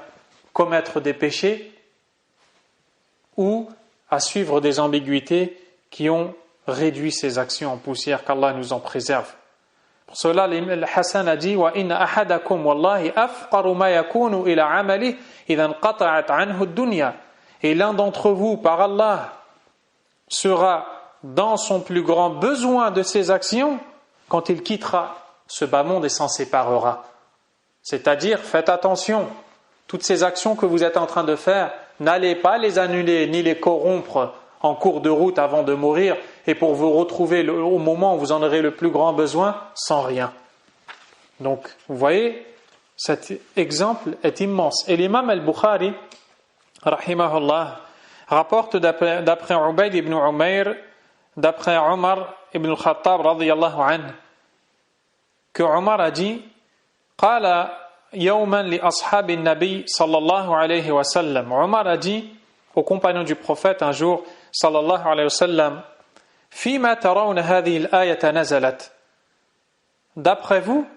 commettre des péchés ou à suivre des ambiguïtés qui ont réduit ses actions en poussière, qu'Allah nous en préserve. Pour cela, Hassan a dit « Wa inna ahadakum wallahi afqaru ma yakunu ila amali idhan qata'at anhu ad-dunya » Et l'un d'entre vous, par Allah, sera dans son plus grand besoin de ses actions quand il quittera ce bas monde et s'en séparera. C'est-à-dire, faites attention, toutes ces actions que vous êtes en train de faire, n'allez pas les annuler ni les corrompre en cours de route avant de mourir et pour vous retrouver au moment où vous en aurez le plus grand besoin sans rien. Donc, vous voyez, cet exemple est immense. Et l'imam al-Bukhari, rahimahullah, rapporte d'après Ubayd ibn Umayr, d'après Omar ibn al-Khattab radiyallahu anhu, que Omar a dit: قال يوما لأصحاب النبي صلى الله عليه وسلم. Omar a dit aux compagnons du prophète un jour صلى الله عليه وسلم فيما ترون هذه الآية نزلت. D'après vous,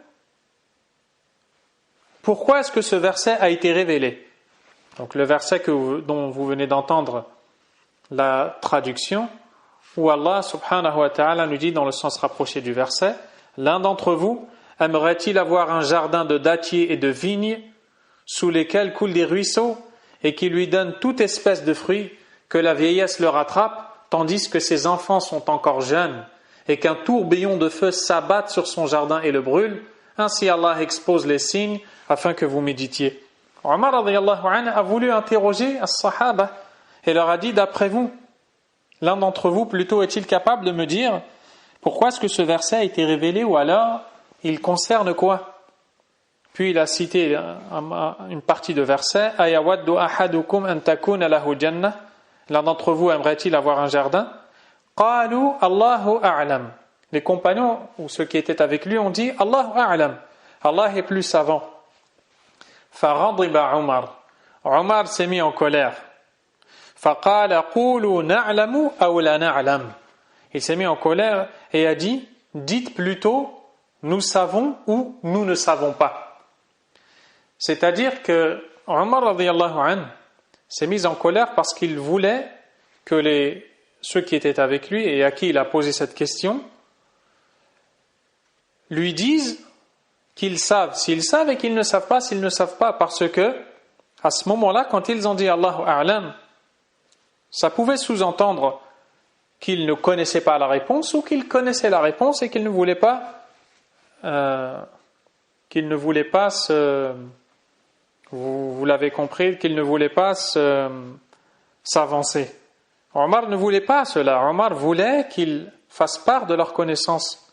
pourquoi est-ce que ce verset a été révélé? Donc le verset dont vous venez d'entendre la traduction, où Allah subhanahu wa ta'ala nous dit dans le sens rapproché du verset, l'un d'entre vous aimerait-il avoir un jardin de dattiers et de vignes sous lesquels coulent des ruisseaux et qui lui donnent toute espèce de fruits, que la vieillesse le rattrape tandis que ses enfants sont encore jeunes et qu'un tourbillon de feu s'abatte sur son jardin et le brûle? Ainsi Allah expose les signes afin que vous méditiez. Omar radiyallahu anhu a voulu interroger as-sahaba et leur a dit, d'après vous, l'un d'entre vous plutôt est-il capable de me dire pourquoi est-ce que ce verset a été révélé, ou alors il concerne quoi? Puis il a cité une partie de verset, ayawaddu ahadukum an takuna lahu jannah, l'un d'entre vous aimerait-il avoir un jardin? Qalu Allahu a'lam. Les compagnons ou ceux qui étaient avec lui ont dit Allahu a'lam, Allah est plus savant. Faradiba Omar. Omar s'est mis en colère. Faqala qulu na'lamu aw la na'lam. Il s'est mis en colère et a dit, dites plutôt nous savons ou nous ne savons pas. C'est-à-dire que Omar radiyallahu anhu s'est mis en colère parce qu'il voulait que ceux qui étaient avec lui et à qui il a posé cette question lui disent qu'ils savent s'ils savent et qu'ils ne savent pas s'ils ne savent pas, parce que à ce moment-là, quand ils ont dit Allahu a'lam, ça pouvait sous-entendre qu'ils ne connaissaient pas la réponse ou qu'ils connaissaient la réponse et qu'ils ne voulaient pas vous l'avez compris, qu'ils ne voulaient pas s'avancer. Omar ne voulait pas cela. Omar voulait qu'ils fassent part de leur connaissance.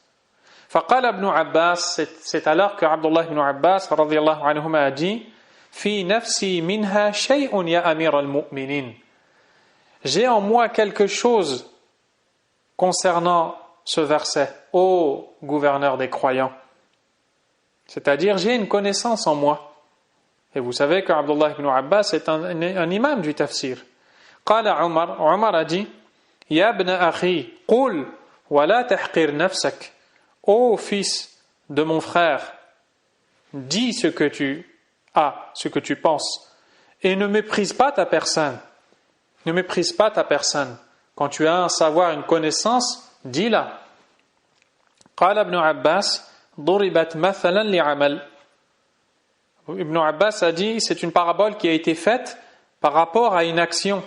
فقال ابن Abbas, c'est alors que Abdullah ibn Abbas radiyallahu anhuma a dit, fi nafsi minha shay'un ya amir al-mu'minin. J'ai en moi quelque chose concernant ce verset, ô gouverneur des croyants. C'est-à-dire, j'ai une connaissance en moi. Et vous savez que Abdullah ibn Abbas est un imam du tafsir. Qala Omar a dit, ya ibn akhi, qul wa la tahqir nafsak. Ô fils de mon frère, dis ce que tu as, ce que tu penses, et ne méprise pas ta personne. Ne méprise pas ta personne. Quand tu as un savoir, une connaissance, dis-la. Qala ibn Abbas, duribat mathalan li'amal. Ibn Abbas a dit, c'est une parabole qui a été faite par rapport à une action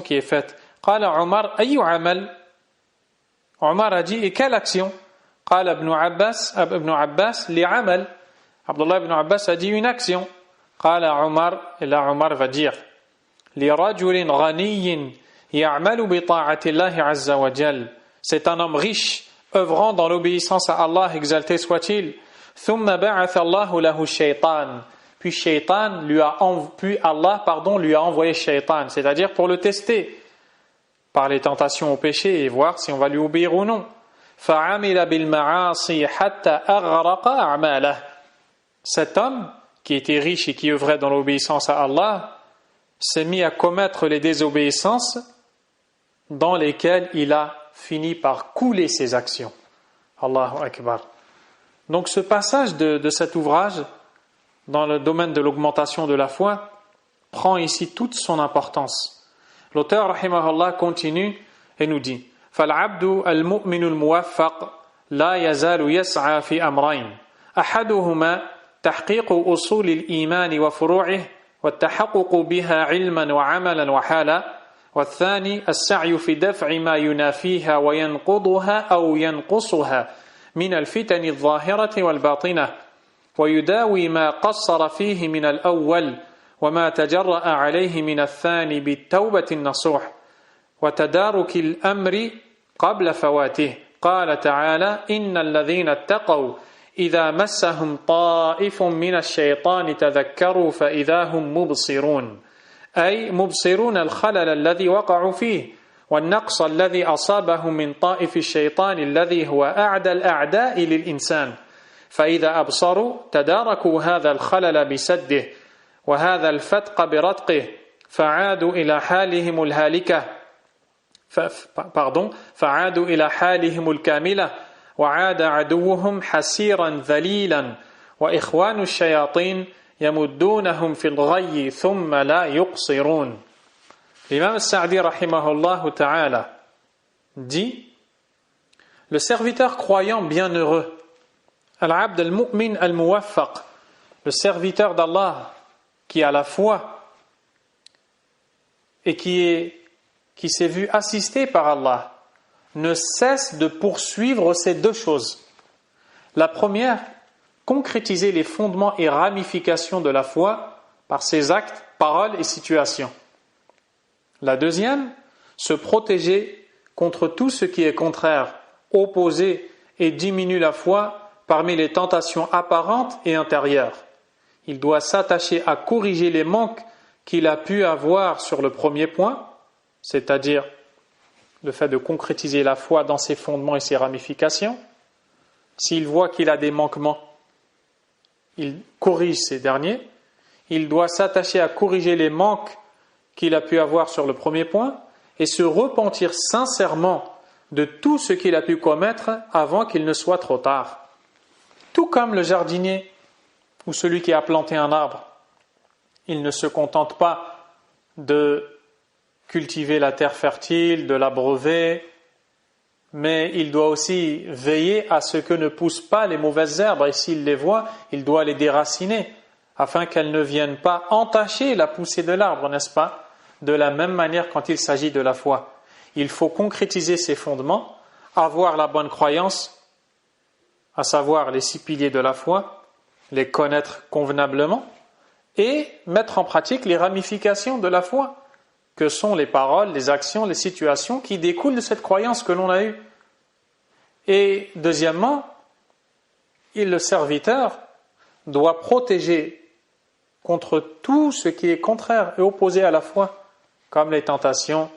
qui est faite. Qala Omar, ayyu amal? Omar a dit, et quelle action? Qala ibn Abbas, li'amal. Abdullah ibn Abbas a dit une action. Qala Omar, et là Omar va dire, لِرَجُلٍ غَنِيٍّ يَعْمَلُ بِطَاعَةِ اللَّهِ عَزَّ وَجَلَّ. C'est un homme riche, œuvrant dans l'obéissance à Allah, exalté soit-il. ثُمَّ بَعَثَ اللَّهُ لَهُ الشَّيْطَانِ. Puis Allah lui a envoyé Shaitan, c'est-à-dire pour le tester par les tentations au péché et voir si on va lui obéir ou non. فَعَمِلَ بِالْمَعَاصِي حَتَّى أَغْرَقَ أَعْمَالَهُ. Cet homme, qui était riche et qui œuvrait dans l'obéissance à Allah, s'est mis à commettre les désobéissances dans lesquelles il a fini par couler ses actions. Allahu Akbar. Donc ce passage de cet ouvrage, dans le domaine de l'augmentation de la foi, prend ici toute son importance. L'auteur, rahimahullah, continue et nous dit, فَالْعَبْدُ الْمُؤْمِنُ الْمُوَفَّقُ لَا يَزَالُ يَسْعَى فِي أَمْرَيْنِ أَحَدُهُمَا تحقيق أصول الإيمان وفروعه والتحقق بها علما وعملا وحالا، والثاني السعي في دفع ما ينافيها وينقضها أو ينقصها من الفتن الظاهرة والباطنة، ويداوي ما قصر فيه من الأول وما تجرأ عليه من الثاني بالتوبة النصوح وتدارك الأمر قبل فواته. قال تعالى إن الذين اتقوا إذا مسهم طائف من الشيطان تذكروا فإذا هم مبصرون، أي مبصرون الخلل الذي وقعوا فيه والنقص الذي أصابهم من طائف الشيطان الذي هو أعدى الأعداء للإنسان، فإذا أبصروا تداركوا هذا الخلل بسده وهذا الفتق برتقه فعادوا إلى حالهم الهالكة فعادوا إلى حالهم الكاملة وعاد عدوهم حسيرا ذليلا وإخوان الشياطين يمدونهم في الغي ثم لا يقصرون. L'imam al-Sa'di rahimahullah ta'ala dit: le serviteur croyant bienheureux, al-abd al-mu'min al-muwaffaq, le serviteur d'Allah qui a la foi et qui s'est vu assisté par Allah, ne cesse de poursuivre ces deux choses. La première, concrétiser les fondements et ramifications de la foi par ses actes, paroles et situations. La deuxième, se protéger contre tout ce qui est contraire, opposé et diminue la foi parmi les tentations apparentes et intérieures. Il doit s'attacher à corriger les manques qu'il a pu avoir sur le premier point, c'est-à-dire le fait de concrétiser la foi dans ses fondements et ses ramifications. S'il voit qu'il a des manquements, il corrige ces derniers. Il doit s'attacher à corriger les manques qu'il a pu avoir sur le premier point et se repentir sincèrement de tout ce qu'il a pu commettre avant qu'il ne soit trop tard. Tout comme le jardinier ou celui qui a planté un arbre, il ne se contente pas de cultiver la terre fertile, de l'abreuver, mais il doit aussi veiller à ce que ne poussent pas les mauvaises herbes, et s'il les voit, il doit les déraciner, afin qu'elles ne viennent pas entacher la poussée de l'arbre, n'est-ce pas? De la même manière quand il s'agit de la foi. Il faut concrétiser ses fondements, avoir la bonne croyance, à savoir les 6 piliers de la foi, les connaître convenablement, et mettre en pratique les ramifications de la foi, que sont les paroles, les actions, les situations qui découlent de cette croyance que l'on a eue. Et deuxièmement, le serviteur doit protéger contre tout ce qui est contraire et opposé à la foi, comme les tentations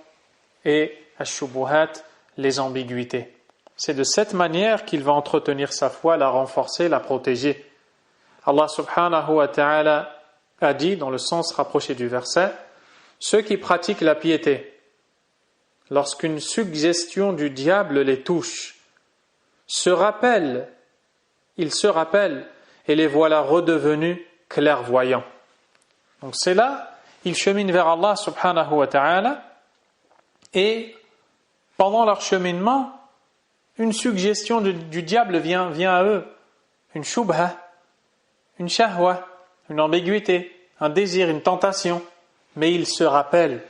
et ash-shubuhat, les ambiguïtés. C'est de cette manière qu'il va entretenir sa foi, la renforcer, la protéger. Allah subhanahu wa ta'ala a dit, dans le sens rapproché du verset, ceux qui pratiquent la piété, lorsqu'une suggestion du diable les touche, ils se rappellent et les voilà redevenus clairvoyants. Donc c'est là, ils cheminent vers Allah subhanahu wa ta'ala et pendant leur cheminement, une suggestion du diable vient à eux, une shubha, une shahwa, une ambiguïté, un désir, une tentation. Mais ils se rappellent,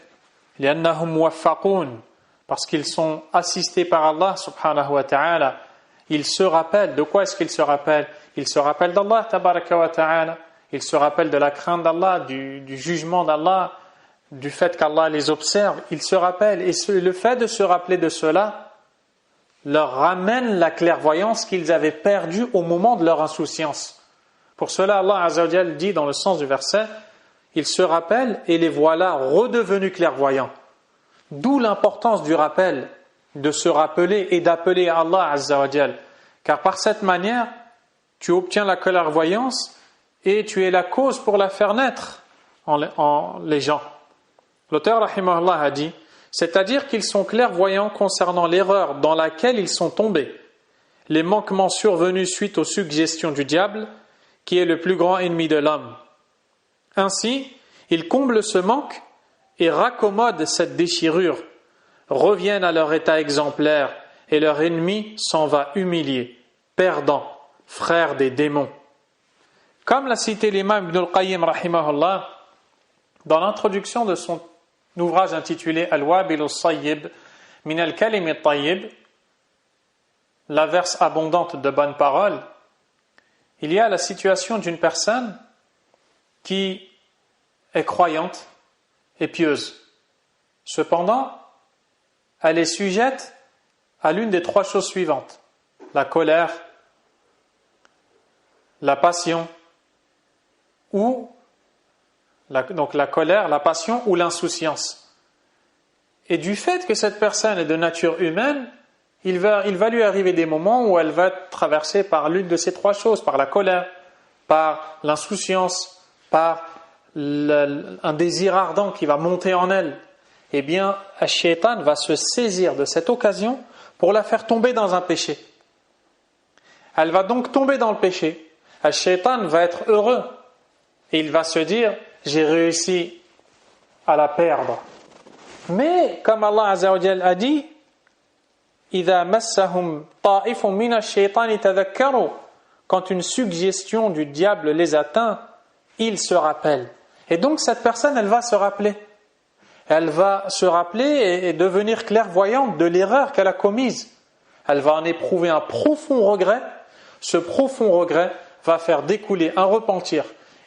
لأنهم موفقون, parce qu'ils sont assistés par Allah subhanahu wa ta'ala. Ils se rappellent. De quoi est-ce qu'ils se rappellent? Ils se rappellent d'Allah tabaraka wa ta'ala. Ils se rappellent de la crainte d'Allah, du jugement d'Allah, du fait qu'Allah les observe. Ils se rappellent. Et le fait de se rappeler de cela leur ramène la clairvoyance qu'ils avaient perdue au moment de leur insouciance. Pour cela, Allah azza wa jalla dit dans le sens du verset, ils se rappellent et les voilà redevenus clairvoyants. D'où l'importance du rappel, de se rappeler et d'appeler à Allah azza wa jalla. Car par cette manière, tu obtiens la clairvoyance et tu es la cause pour la faire naître en les gens. L'auteur rahimahullah a dit, c'est-à-dire qu'ils sont clairvoyants concernant l'erreur dans laquelle ils sont tombés, les manquements survenus suite aux suggestions du diable, qui est le plus grand ennemi de l'homme. Ainsi, ils comblent ce manque et raccommodent cette déchirure, reviennent à leur état exemplaire et leur ennemi s'en va humilié, perdant, frère des démons. Comme l'a cité l'imam Ibn al-Qayyim rahimahullah dans l'introduction de son ouvrage intitulé Al-Wabil al-Sayyib min al-Kalim al-Tayyib, la verse abondante de bonnes paroles, il y a la situation d'une personne qui est croyante et pieuse. Cependant, elle est sujette à l'une des 3 choses suivantes: la colère, la passion, ou donc la colère, la passion ou l'insouciance. Et du fait que cette personne est de nature humaine, il va lui arriver des moments où elle va être traversée par l'une de ces trois choses, par la colère, par l'insouciance, par un désir ardent qui va monter en elle. Eh bien, Ash-Shaytan va se saisir de cette occasion pour la faire tomber dans un péché. Elle va donc tomber dans le péché. Ash-Shaytan va être heureux et il va se dire, j'ai réussi à la perdre. Mais, comme Allah Azza wa Jal a dit, إِذَا مَسَّهُمْ طَائِفٌ مِنَ الشَّيْطَانِ تَذَكَّرُوا. Quand une suggestion du diable les atteint, ils se rappellent. Et donc cette personne, elle va se rappeler. Elle va se rappeler et devenir clairvoyante de l'erreur qu'elle a commise. Elle va en éprouver un profond regret. Ce profond regret va faire découler un repentir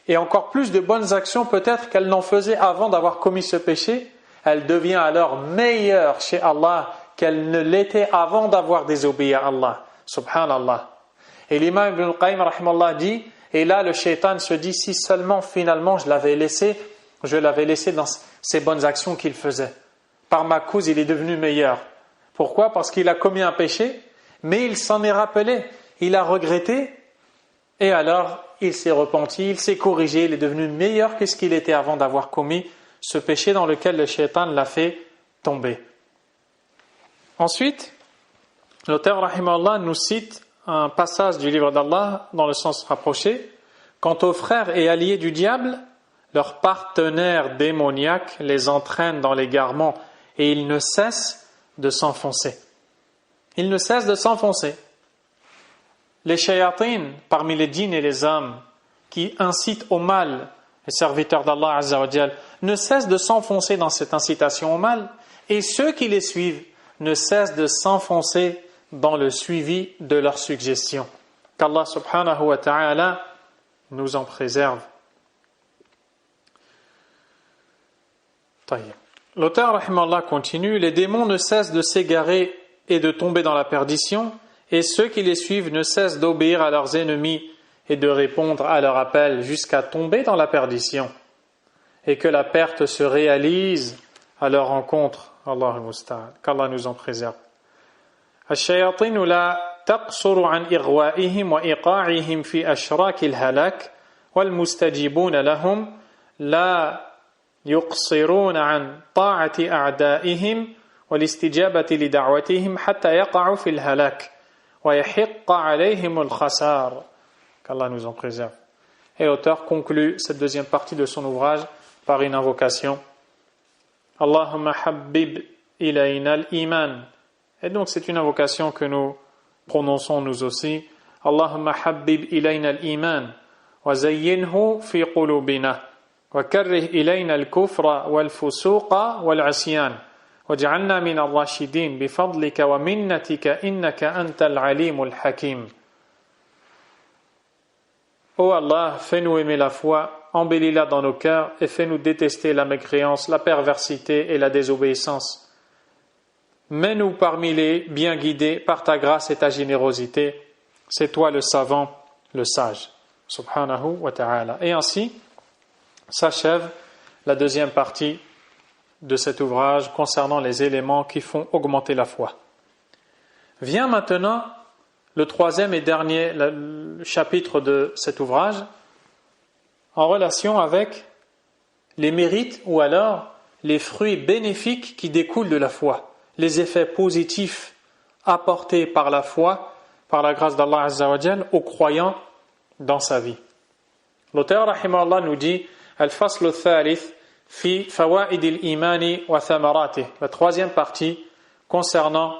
et encore plus de bonnes actions peut-être qu'elle n'en faisait avant d'avoir commis ce péché. Elle devient alors meilleure chez Allah qu'elle ne l'était avant d'avoir désobéi à Allah. Subhanallah. Et l'imam Ibn al-Qayyim rahimallah dit, et là le shaitan se dit, si seulement finalement je l'avais laissé dans ces bonnes actions qu'il faisait. Par ma cause, il est devenu meilleur. Pourquoi ? Parce qu'il a commis un péché, mais il s'en est rappelé, il a regretté, et alors il s'est repenti, il s'est corrigé, il est devenu meilleur que ce qu'il était avant d'avoir commis ce péché dans lequel le shaitan l'a fait tomber. Ensuite, l'auteur rahimahullah nous cite un passage du livre d'Allah dans le sens rapproché. Quant aux frères et alliés du diable, leurs partenaires démoniaques les entraînent dans l'égarement et ils ne cessent de s'enfoncer. Ils ne cessent de s'enfoncer. Les shayatines, parmi les djinns et les hommes, qui incitent au mal, les serviteurs d'Allah Azza wa Jal, ne cessent de s'enfoncer dans cette incitation au mal, et ceux qui les suivent ne cessent de s'enfoncer dans le suivi de leurs suggestions. Qu'Allah subhanahu wa ta'ala nous en préserve. L'auteur rahimallah continue, les démons ne cessent de s'égarer et de tomber dans la perdition, et ceux qui les suivent ne cessent d'obéir à leurs ennemis et de répondre à leur appel jusqu'à tomber dans la perdition, et que la perte se réalise à leur rencontre. Allahu musta'an, qu'Allah nous en préserve. الشياطين لا تقصر عن إغوائهم وإيقاعهم في أشراك الهلاك والمستجيبون لهم لا يقصرون عن طاعة أعدائهم والاستجابة لدعوتهم حتى يقعوا في الهلاك ويحق عليهم الخسار. Qu'Allah nous en préserve. Et l'auteur conclut cette deuxième partie de son ouvrage par une invocation. Allahumma habbib ilayna al-iman. Et donc c'est une invocation que nous prononçons nous aussi. Allahumma habbib ilayna al-iman wa zayyinhu fi qulubina wa karrih ilayna al-kufra wal-fusuqa wal-asyan waj'alna min ar-rashidin bi fadlika wa minnatika innaka antal alimul hakim. Ô Allah, fais-nous aimer la foi, embellis-la dans nos cœurs et fais-nous détester la mécréance, la perversité et la désobéissance. Mets-nous parmi les bien guidés par ta grâce et ta générosité. C'est toi le savant, le sage. Subhanahu wa ta'ala. Et ainsi s'achève la deuxième partie de cet ouvrage concernant les éléments qui font augmenter la foi. Vient maintenant le troisième et dernier chapitre de cet ouvrage en relation avec les mérites ou alors les fruits bénéfiques qui découlent de la foi, les effets positifs apportés par la foi, par la grâce d'Allah Azza wa Jal aux croyants dans sa vie. L'auteur rahimahullah nous dit Al-Fasl al-Thalith fi fawaid al-imani wa thamarati, la troisième partie concernant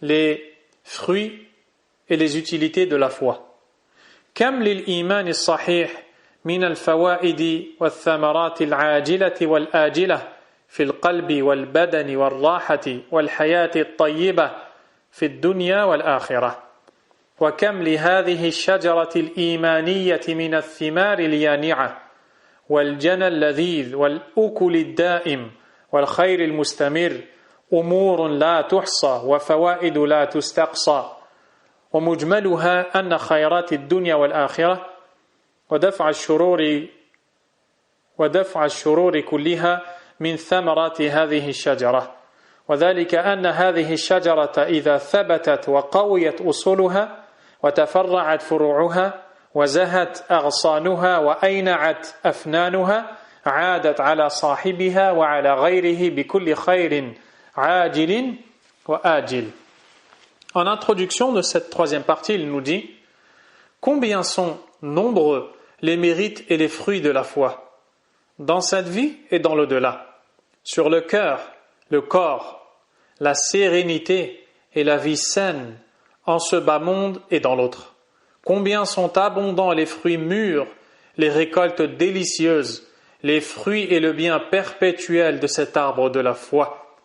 les fruits et les utilités de la foi. Kam lil iman as-sahih min al-fawaid wa thamarati al-ajilati wal-ajilah في القلب والبدن والراحة والحياة الطيبة في الدنيا والآخرة وكم لهذه الشجرة الإيمانية من الثمار اليانعة والجنى اللذيذ والأكل الدائم والخير المستمر أمور لا تحصى وفوائد لا تستقصى ومجملها أن خيرات الدنيا والآخرة ودفع الشرور كلها من ثمرات هذه الشجرة وذلك أن هذه الشجرة إذا ثبتت وقويت أصولها وتفرعت فروعها وزهت أغصانها وأينعت أفنانها عادت على صاحبها وعلى غيره بكل خير عاجل وآجل. En introduction de cette troisième partie, il nous dit: combien sont nombreux les mérites et les fruits de la foi, dans cette vie et dans l'au-delà, sur le cœur, le corps, la sérénité et la vie saine, en ce bas monde et dans l'autre. Combien sont abondants les fruits mûrs, les récoltes délicieuses, les fruits et le bien perpétuel de cet arbre de la foi.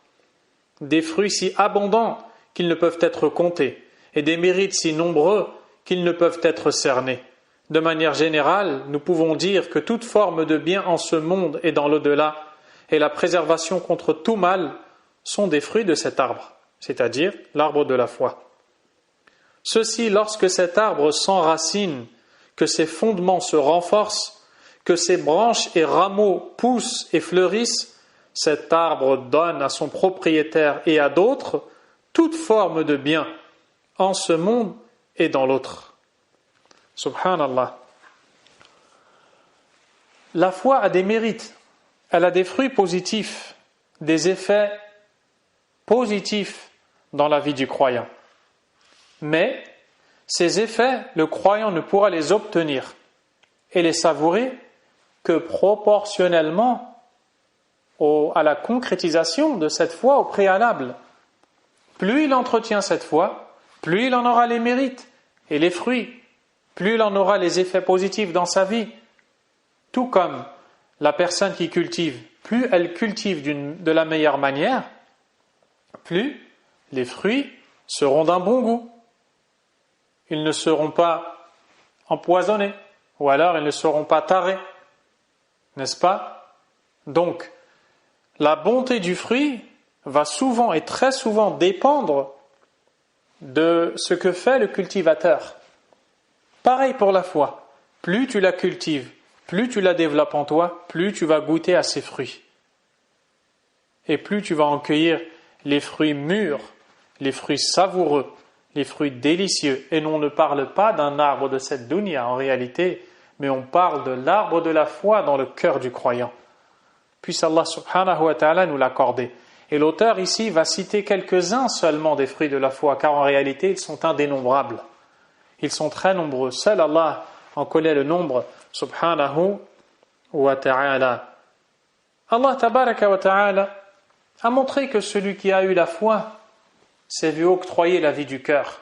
Des fruits si abondants qu'ils ne peuvent être comptés, et des mérites si nombreux qu'ils ne peuvent être cernés. De manière générale, nous pouvons dire que toute forme de bien en ce monde et dans l'au-delà, et la préservation contre tout mal, sont des fruits de cet arbre, c'est-à-dire l'arbre de la foi. Ceci lorsque cet arbre s'enracine, que ses fondements se renforcent, que ses branches et rameaux poussent et fleurissent, cet arbre donne à son propriétaire et à d'autres toute forme de bien en ce monde et dans l'autre. Subhanallah. La foi a des mérites, elle a des fruits positifs, des effets positifs dans la vie du croyant. Mais ces effets, le croyant ne pourra les obtenir et les savourer que proportionnellement à la concrétisation de cette foi au préalable. Plus il entretient cette foi, plus il en aura les mérites et les fruits, plus il en aura les effets positifs dans sa vie. Tout comme la personne qui cultive, plus elle cultive de la meilleure manière, plus les fruits seront d'un bon goût. Ils ne seront pas empoisonnés, ou alors ils ne seront pas tarés, n'est-ce pas? Donc, la bonté du fruit va souvent et très souvent dépendre de ce que fait le cultivateur. Pareil pour la foi. Plus tu la cultives, plus tu la développes en toi, plus tu vas goûter à ses fruits. Et plus tu vas en cueillir les fruits mûrs, les fruits savoureux, les fruits délicieux. Et on ne parle pas d'un arbre de cette dunya en réalité, mais on parle de l'arbre de la foi dans le cœur du croyant. Puisse Allah subhanahu wa ta'ala nous l'accorder. Et l'auteur ici va citer quelques-uns seulement des fruits de la foi, car en réalité ils sont indénombrables. Ils sont très nombreux. Seul Allah en connaît le nombre, subhanahu wa ta'ala. Allah tabaraka wa ta'ala a montré que celui qui a eu la foi s'est vu octroyer la vie du cœur.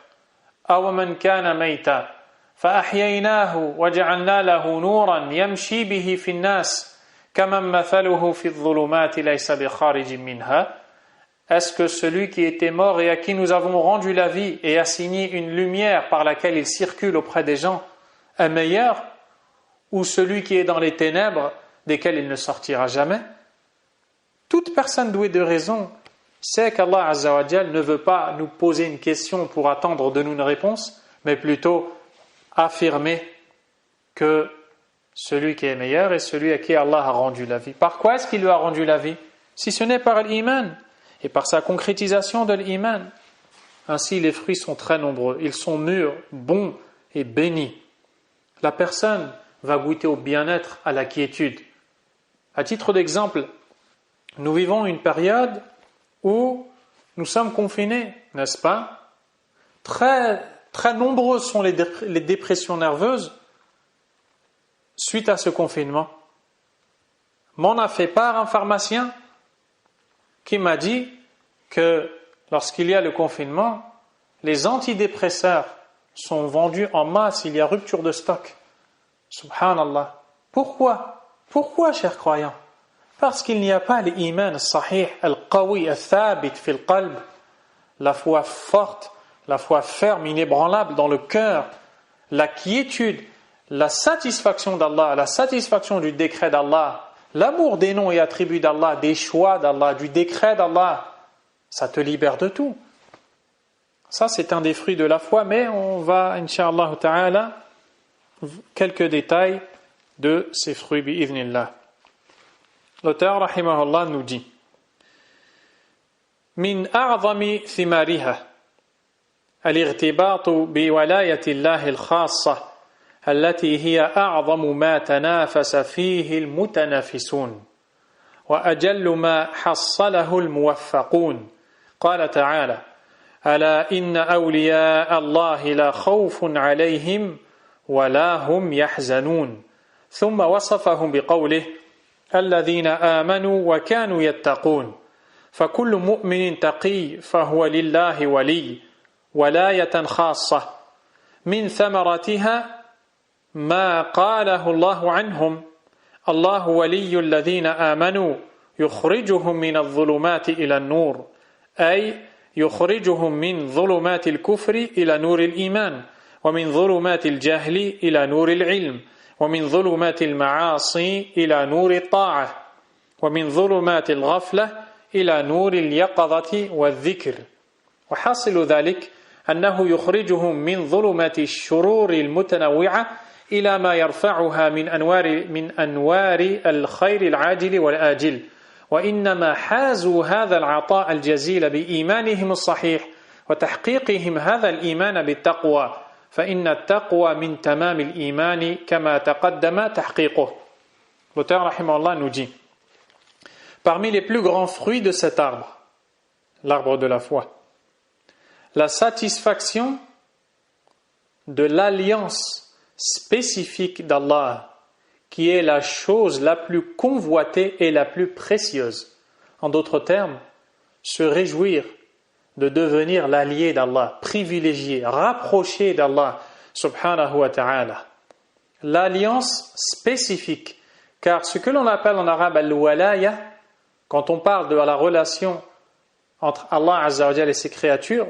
أَوَمَنْ كَانَ مَيْتًا فَأَحْيَيْنَاهُ وَجَعَلْنَا لَهُ نُورًا يَمْشِي بِهِ فِي النَّاسِ كَمَنْ مَثَلُهُ فِي الظُّلُمَاتِ لَيْسَ بِخَارِجٍ مِنْهَا. Est-ce que celui qui était mort et à qui nous avons rendu la vie et assigné une lumière par laquelle il circule auprès des gens est meilleur, ou celui qui est dans les ténèbres desquelles il ne sortira jamais? Toute personne douée de raison sait qu'Allah Azza wa Jal ne veut pas nous poser une question pour attendre de nous une réponse, mais plutôt affirmer que celui qui est meilleur est celui à qui Allah a rendu la vie. Par quoi est-ce qu'il lui a rendu la vie? Si ce n'est par l'iman et par sa concrétisation de l'iman. Ainsi, les fruits sont très nombreux. Ils sont mûrs, bons et bénis. La personne va goûter au bien-être, à la quiétude. À titre d'exemple, nous vivons une période où nous sommes confinés, n'est-ce pas? Très, très nombreuses sont les dépressions nerveuses suite à ce confinement. M'en a fait part un pharmacien qui m'a dit que lorsqu'il y a le confinement, les antidépresseurs sont vendus en masse, il y a rupture de stock. Subhanallah. Pourquoi? Pourquoi, chers croyants? Parce qu'il n'y a pas l'iman sahih, al-qawi, al-thabit fil qalb, la foi forte, la foi ferme, inébranlable dans le cœur, la quiétude, la satisfaction d'Allah, la satisfaction du décret d'Allah, l'amour des noms et attributs d'Allah, des choix d'Allah, du décret d'Allah, ça te libère de tout. Ça, c'est un des fruits de la foi, mais on va, incha'Allah ta'ala, quelques détails de ces fruits, bi'idhnillah. L'auteur, rahimahullah, nous dit: من أعظم ثمارها الارتباط بولاية الله الخاصة التي هي أعظم ما تنافس فيه المتنافسون وأجل ما حصله الموفقون. قال تعالى: ألا إن أولياء الله لا خوف عليهم ولا هم يحزنون. ثم وصفهم بقوله: الذين آمنوا وكانوا يتقون. فكل مؤمن تقي فهو لله ولي ولاية خاصة من ثمرتها ما قاله الله عنهم: الله ولي الذين آمنوا يخرجهم من الظلمات إلى النور، أي يخرجهم من ظلمات الكفر إلى نور الإيمان، ومن ظلمات الجهل إلى نور العلم، ومن ظلمات المعاصي إلى نور الطاعة، ومن ظلمات الغفلة إلى نور اليقظة والذكر. وحاصل ذلك أنه يخرجهم من ظلمات الشرور المتنوعة إلى ما يرفعها من أنوار الخير العاجل والآجل. وإنما حازوا هذا العطاء الجزيل بإيمانهم الصحيح وتحقيقهم هذا الإيمان بالتقوى، فإن التقوى من تمام الإيمان كما تقدم تحقيقه. L'auteur rahimahullah nous dit: parmi les plus grands fruits de cet arbre, l'arbre de la foi, la satisfaction de l'alliance spécifique d'Allah, qui est la chose la plus convoitée et la plus précieuse. En d'autres termes, se réjouir de devenir l'allié d'Allah, privilégié, rapproché d'Allah subhanahu wa ta'ala. L'alliance spécifique, car ce que l'on appelle en arabe al-walaya, quand on parle de la relation entre Allah azza wa jalla et ses créatures,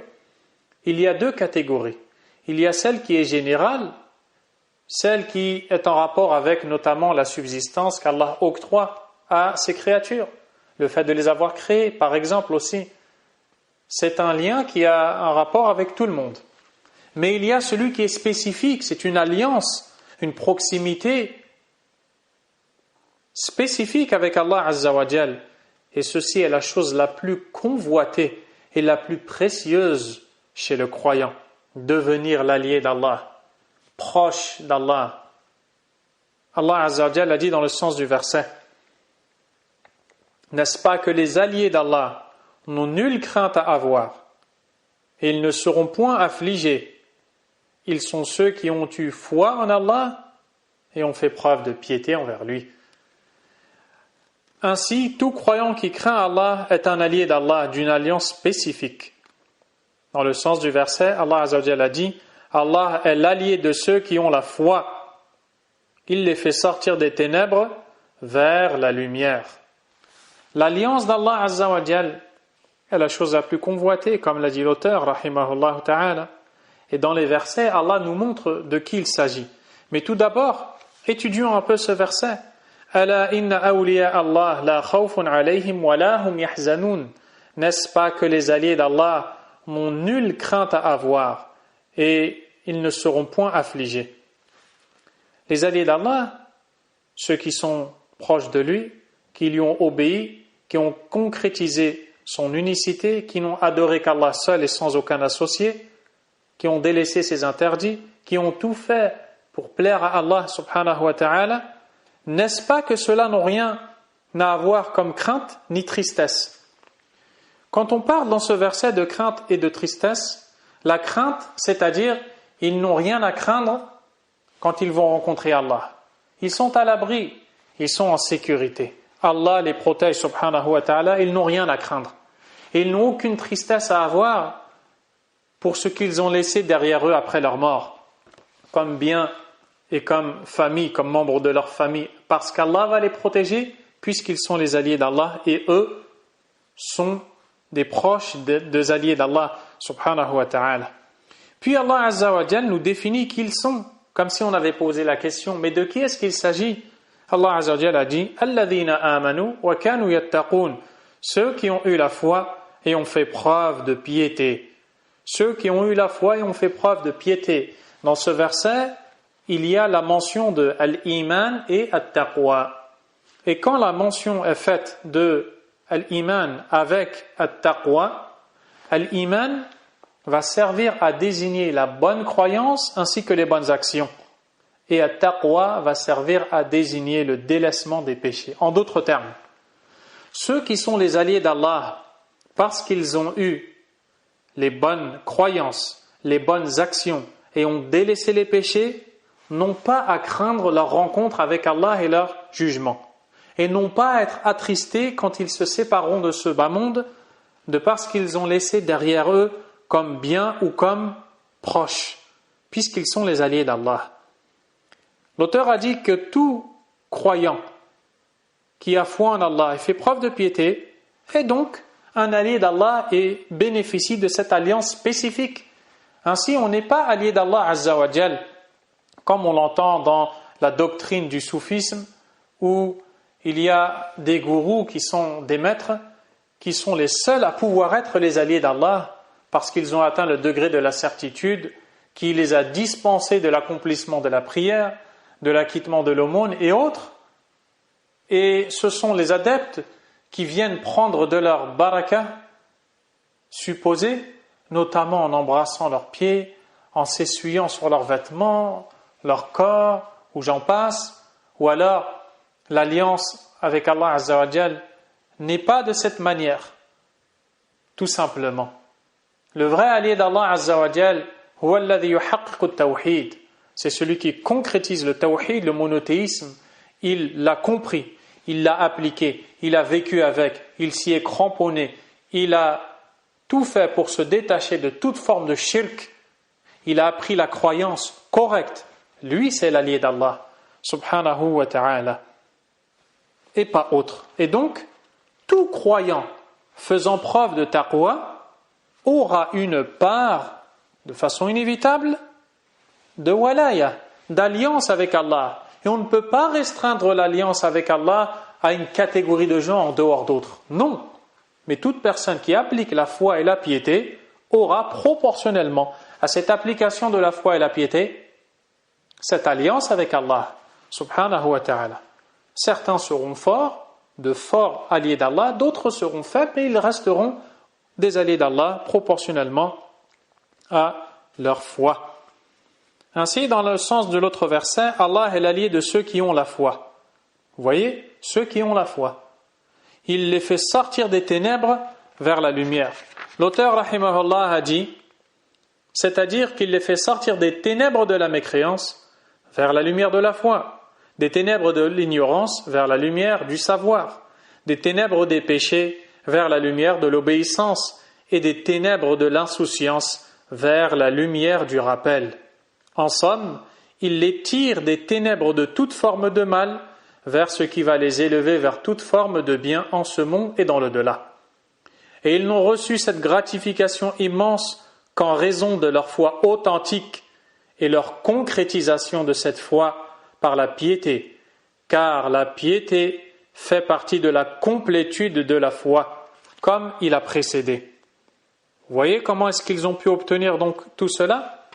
il y a deux catégories. Il y a celle qui est générale, celle qui est en rapport avec notamment la subsistance qu'Allah octroie à ses créatures, le fait de les avoir créées, par exemple aussi. C'est un lien qui a un rapport avec tout le monde. Mais il y a celui qui est spécifique, c'est une alliance, une proximité spécifique avec Allah azza wa jalla. Et ceci est la chose la plus convoitée et la plus précieuse chez le croyant, devenir l'allié d'Allah, proche d'Allah. Allah azza wa jalla a dit dans le sens du verset: n'est-ce pas que les alliés d'Allah n'ont nulle crainte à avoir et ils ne seront point affligés? Ils sont ceux qui ont eu foi en Allah et ont fait preuve de piété envers lui. Ainsi, tout croyant qui craint Allah est un allié d'Allah d'une alliance spécifique. Dans le sens du verset, Allah azza wa jalla a dit: Allah est l'allié de ceux qui ont la foi. Il les fait sortir des ténèbres vers la lumière. L'alliance d'Allah azza wa jalla est la chose la plus convoitée, comme l'a dit l'auteur, rahimahullah ta'ala. Et dans les versets, Allah nous montre de qui il s'agit. Mais tout d'abord, étudions un peu ce verset. Ala inna awliya Allah la khawfun alayhim wa la hum yahzanun. N'est-ce pas que les alliés d'Allah n'ont nulle crainte à avoir et ils ne seront point affligés. Les alliés d'Allah, ceux qui sont proches de lui, qui lui ont obéi, qui ont concrétisé son unicité, qui n'ont adoré qu'Allah seul et sans aucun associé, qui ont délaissé ses interdits, qui ont tout fait pour plaire à Allah subhanahu wa ta'ala, n'est-ce pas que ceux-là n'ont rien à avoir comme crainte ni tristesse? Quand on parle dans ce verset de crainte et de tristesse, la crainte, c'est-à-dire ils n'ont rien à craindre quand ils vont rencontrer Allah. Ils sont à l'abri, ils sont en sécurité. Allah les protège subhanahu wa ta'ala, ils n'ont rien à craindre. Et ils n'ont aucune tristesse à avoir pour ce qu'ils ont laissé derrière eux après leur mort, comme bien et comme famille, comme membres de leur famille, parce qu'Allah va les protéger puisqu'ils sont les alliés d'Allah et eux sont des proches des alliés d'Allah subhanahu wa ta'ala. Puis Allah azza wa jalla nous définit qui ils sont, comme si on avait posé la question, mais de qui est-ce qu'il s'agit? Allah azza wa jalla a dit: alladhina amanu wa kanu yattaqun, ceux qui ont eu la foi et ont fait preuve de piété. Ceux qui ont eu la foi et ont fait preuve de piété. Dans ce verset, il y a la mention de al-iman et at-taqwa. Et quand la mention est faite de al-iman avec at-taqwa, al-iman va servir à désigner la bonne croyance ainsi que les bonnes actions. Et at-taqwa va servir à désigner le délaissement des péchés. En d'autres termes, ceux qui sont les alliés d'Allah parce qu'ils ont eu les bonnes croyances, les bonnes actions et ont délaissé les péchés, n'ont pas à craindre leur rencontre avec Allah et leur jugement. Et n'ont pas à être attristés quand ils se sépareront de ce bas monde, de parce qu'ils ont laissé derrière eux comme bien ou comme proches, puisqu'ils sont les alliés d'Allah. L'auteur a dit que tout croyant qui a foi en Allah et fait preuve de piété est donc un allié d'Allah et bénéficie de cette alliance spécifique. Ainsi, on n'est pas allié d'Allah Azza wa Jal, comme on l'entend dans la doctrine du soufisme, où il y a des gourous qui sont des maîtres, qui sont les seuls à pouvoir être les alliés d'Allah, parce qu'ils ont atteint le degré de la certitude, qui les a dispensés de l'accomplissement de la prière, de l'acquittement de l'aumône et autres. Et ce sont les adeptes qui viennent prendre de leur baraka supposé, notamment en embrassant leurs pieds, en s'essuyant sur leurs vêtements, leur corps, ou j'en passe, ou alors l'alliance avec Allah Azza wa Jal n'est pas de cette manière, tout simplement. Le vrai allié d'Allah Azza wa Jal, huwa alladhi yuhaqqiqu at-tawhid, c'est celui qui concrétise le tawhid, le monothéisme. Il l'a compris, il l'a appliqué, il a vécu avec, il s'y est cramponné, il a tout fait pour se détacher de toute forme de shirk, il a appris la croyance correcte. Lui, c'est l'allié d'Allah, subhanahu wa ta'ala, et pas autre. Et donc, tout croyant faisant preuve de taqwa aura une part, de façon inévitable, de walaya, d'alliance avec Allah. Et on ne peut pas restreindre l'alliance avec Allah à une catégorie de gens en dehors d'autres. Non. Mais toute personne qui applique la foi et la piété aura proportionnellement à cette application de la foi et la piété cette alliance avec Allah, subhanahu wa ta'ala. Certains seront forts, de forts alliés d'Allah, d'autres seront faibles, mais ils resteront des alliés d'Allah proportionnellement à leur foi. Ainsi, dans le sens de l'autre verset, Allah est l'allié de ceux qui ont la foi. Vous voyez, ceux qui ont la foi. Il les fait sortir des ténèbres vers la lumière. L'auteur, rahimahullah, a dit, c'est-à-dire qu'il les fait sortir des ténèbres de la mécréance vers la lumière de la foi, des ténèbres de l'ignorance vers la lumière du savoir, des ténèbres des péchés vers la lumière de l'obéissance et des ténèbres de l'insouciance vers la lumière du rappel. En somme, il les tire des ténèbres de toute forme de mal vers ce qui va les élever vers toute forme de bien en ce monde et dans l'au-delà. Et ils n'ont reçu cette gratification immense qu'en raison de leur foi authentique et leur concrétisation de cette foi par la piété, car la piété fait partie de la complétude de la foi, comme il a précédé. Vous voyez comment est-ce qu'ils ont pu obtenir donc tout cela?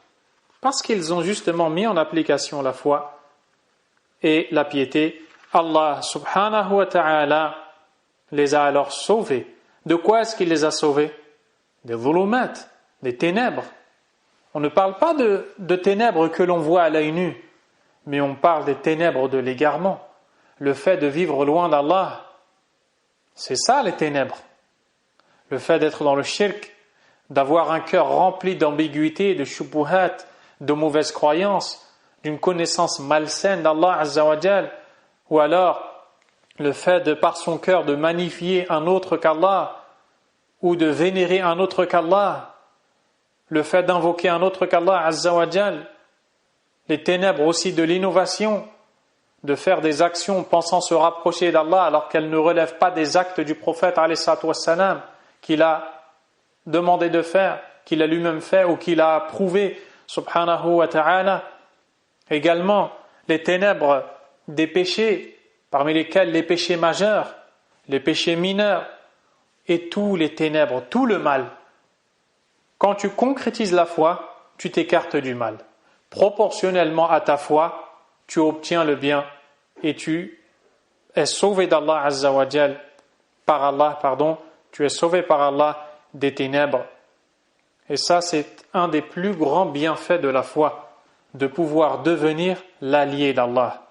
Parce qu'ils ont justement mis en application la foi et la piété. Allah subhanahu wa ta'ala les a alors sauvés. De quoi est-ce qu'il les a sauvés? Des dhulumat, des ténèbres. On ne parle pas de ténèbres que l'on voit à l'œil nu, mais on parle des ténèbres de l'égarement. Le fait de vivre loin d'Allah, c'est ça les ténèbres. Le fait d'être dans le shirk, d'avoir un cœur rempli d'ambiguïté, de shubuhat, de mauvaises croyances, d'une connaissance malsaine d'Allah Azza wa Jal, ou alors le fait de par son cœur de magnifier un autre qu'Allah, ou de vénérer un autre qu'Allah, le fait d'invoquer un autre qu'Allah Azza wa Jal, les ténèbres aussi de l'innovation, de faire des actions pensant se rapprocher d'Allah alors qu'elles ne relèvent pas des actes du prophète alayhi salatu wassalam, qu'il a demandé de faire, qu'il a lui-même fait ou qu'il a prouvé, subhanahu wa ta'ala. Également, les ténèbres des péchés, parmi lesquels les péchés majeurs, les péchés mineurs, et tous les ténèbres, tout le mal. Quand tu concrétises la foi, tu t'écartes du mal. Proportionnellement à ta foi, tu obtiens le bien et tu es sauvé d'Allah Azza wa Jal tu es sauvé par Allah des ténèbres. Et ça, c'est un des plus grands bienfaits de la foi, de pouvoir devenir l'allié d'Allah,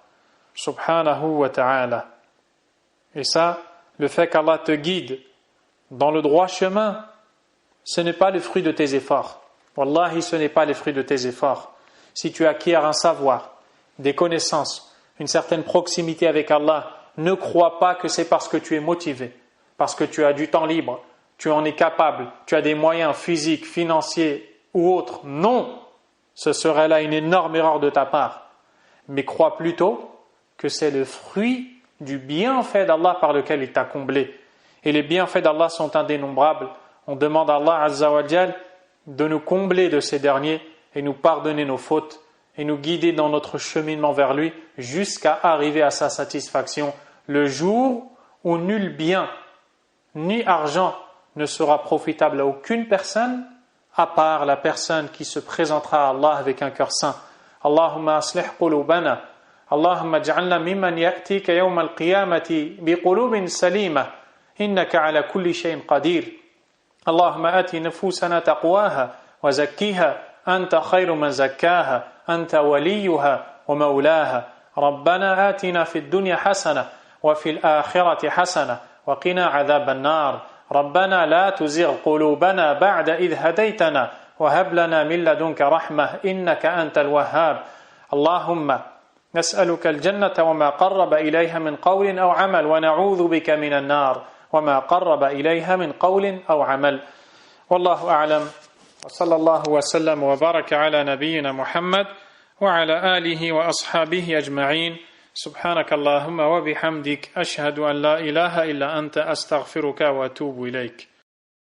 subhanahu wa ta'ala. Et ça, le fait qu'Allah te guide dans le droit chemin, ce n'est pas le fruit de tes efforts. Wallahi, ce n'est pas le fruit de tes efforts. Si tu acquiers un savoir, des connaissances, une certaine proximité avec Allah, ne crois pas que c'est parce que tu es motivé, parce que tu as du temps libre, tu en es capable, tu as des moyens physiques, financiers ou autres. Non, ce serait là une énorme erreur de ta part. Mais crois plutôt que c'est le fruit du bienfait d'Allah par lequel il t'a comblé. Et les bienfaits d'Allah sont indénombrables. On demande à Allah Azza wa Jal de nous combler de ces derniers et nous pardonner nos fautes et nous guider dans notre cheminement vers lui jusqu'à arriver à sa satisfaction le jour où nul bien ni argent ne sera profitable à aucune personne à part la personne qui se présentera à Allah avec un cœur saint. Allahumma aslih qulubana, Allahumma ij'alna mimman ya'tika yawm al-qiyamati biqulubin salima, innaka ala kulli shay'in qadir. Allahumma ati nufusana taqwaha wa zakkiha anta khayru man zakkaha anta waliyuha wa mawlaha. Rabbana atina fid dunya hasana wa fil akhirati hasana wa qina adhaban nar. ربنا لا تزغ قلوبنا بعد إذ هديتنا وهب لنا من لدنك رحمة إنك أنت الوهاب اللهم نسألك الجنة وما قرب إليها من قول أو عمل ونعوذ بك من النار وما قرب إليها من قول أو عمل والله أعلم وصلى الله وسلم وبارك على نبينا محمد وعلى آله وأصحابه أجمعين سبحانك اللهم وبحمدك أشهد أن لا إله إلا أنت أستغفرك وأتوب إليك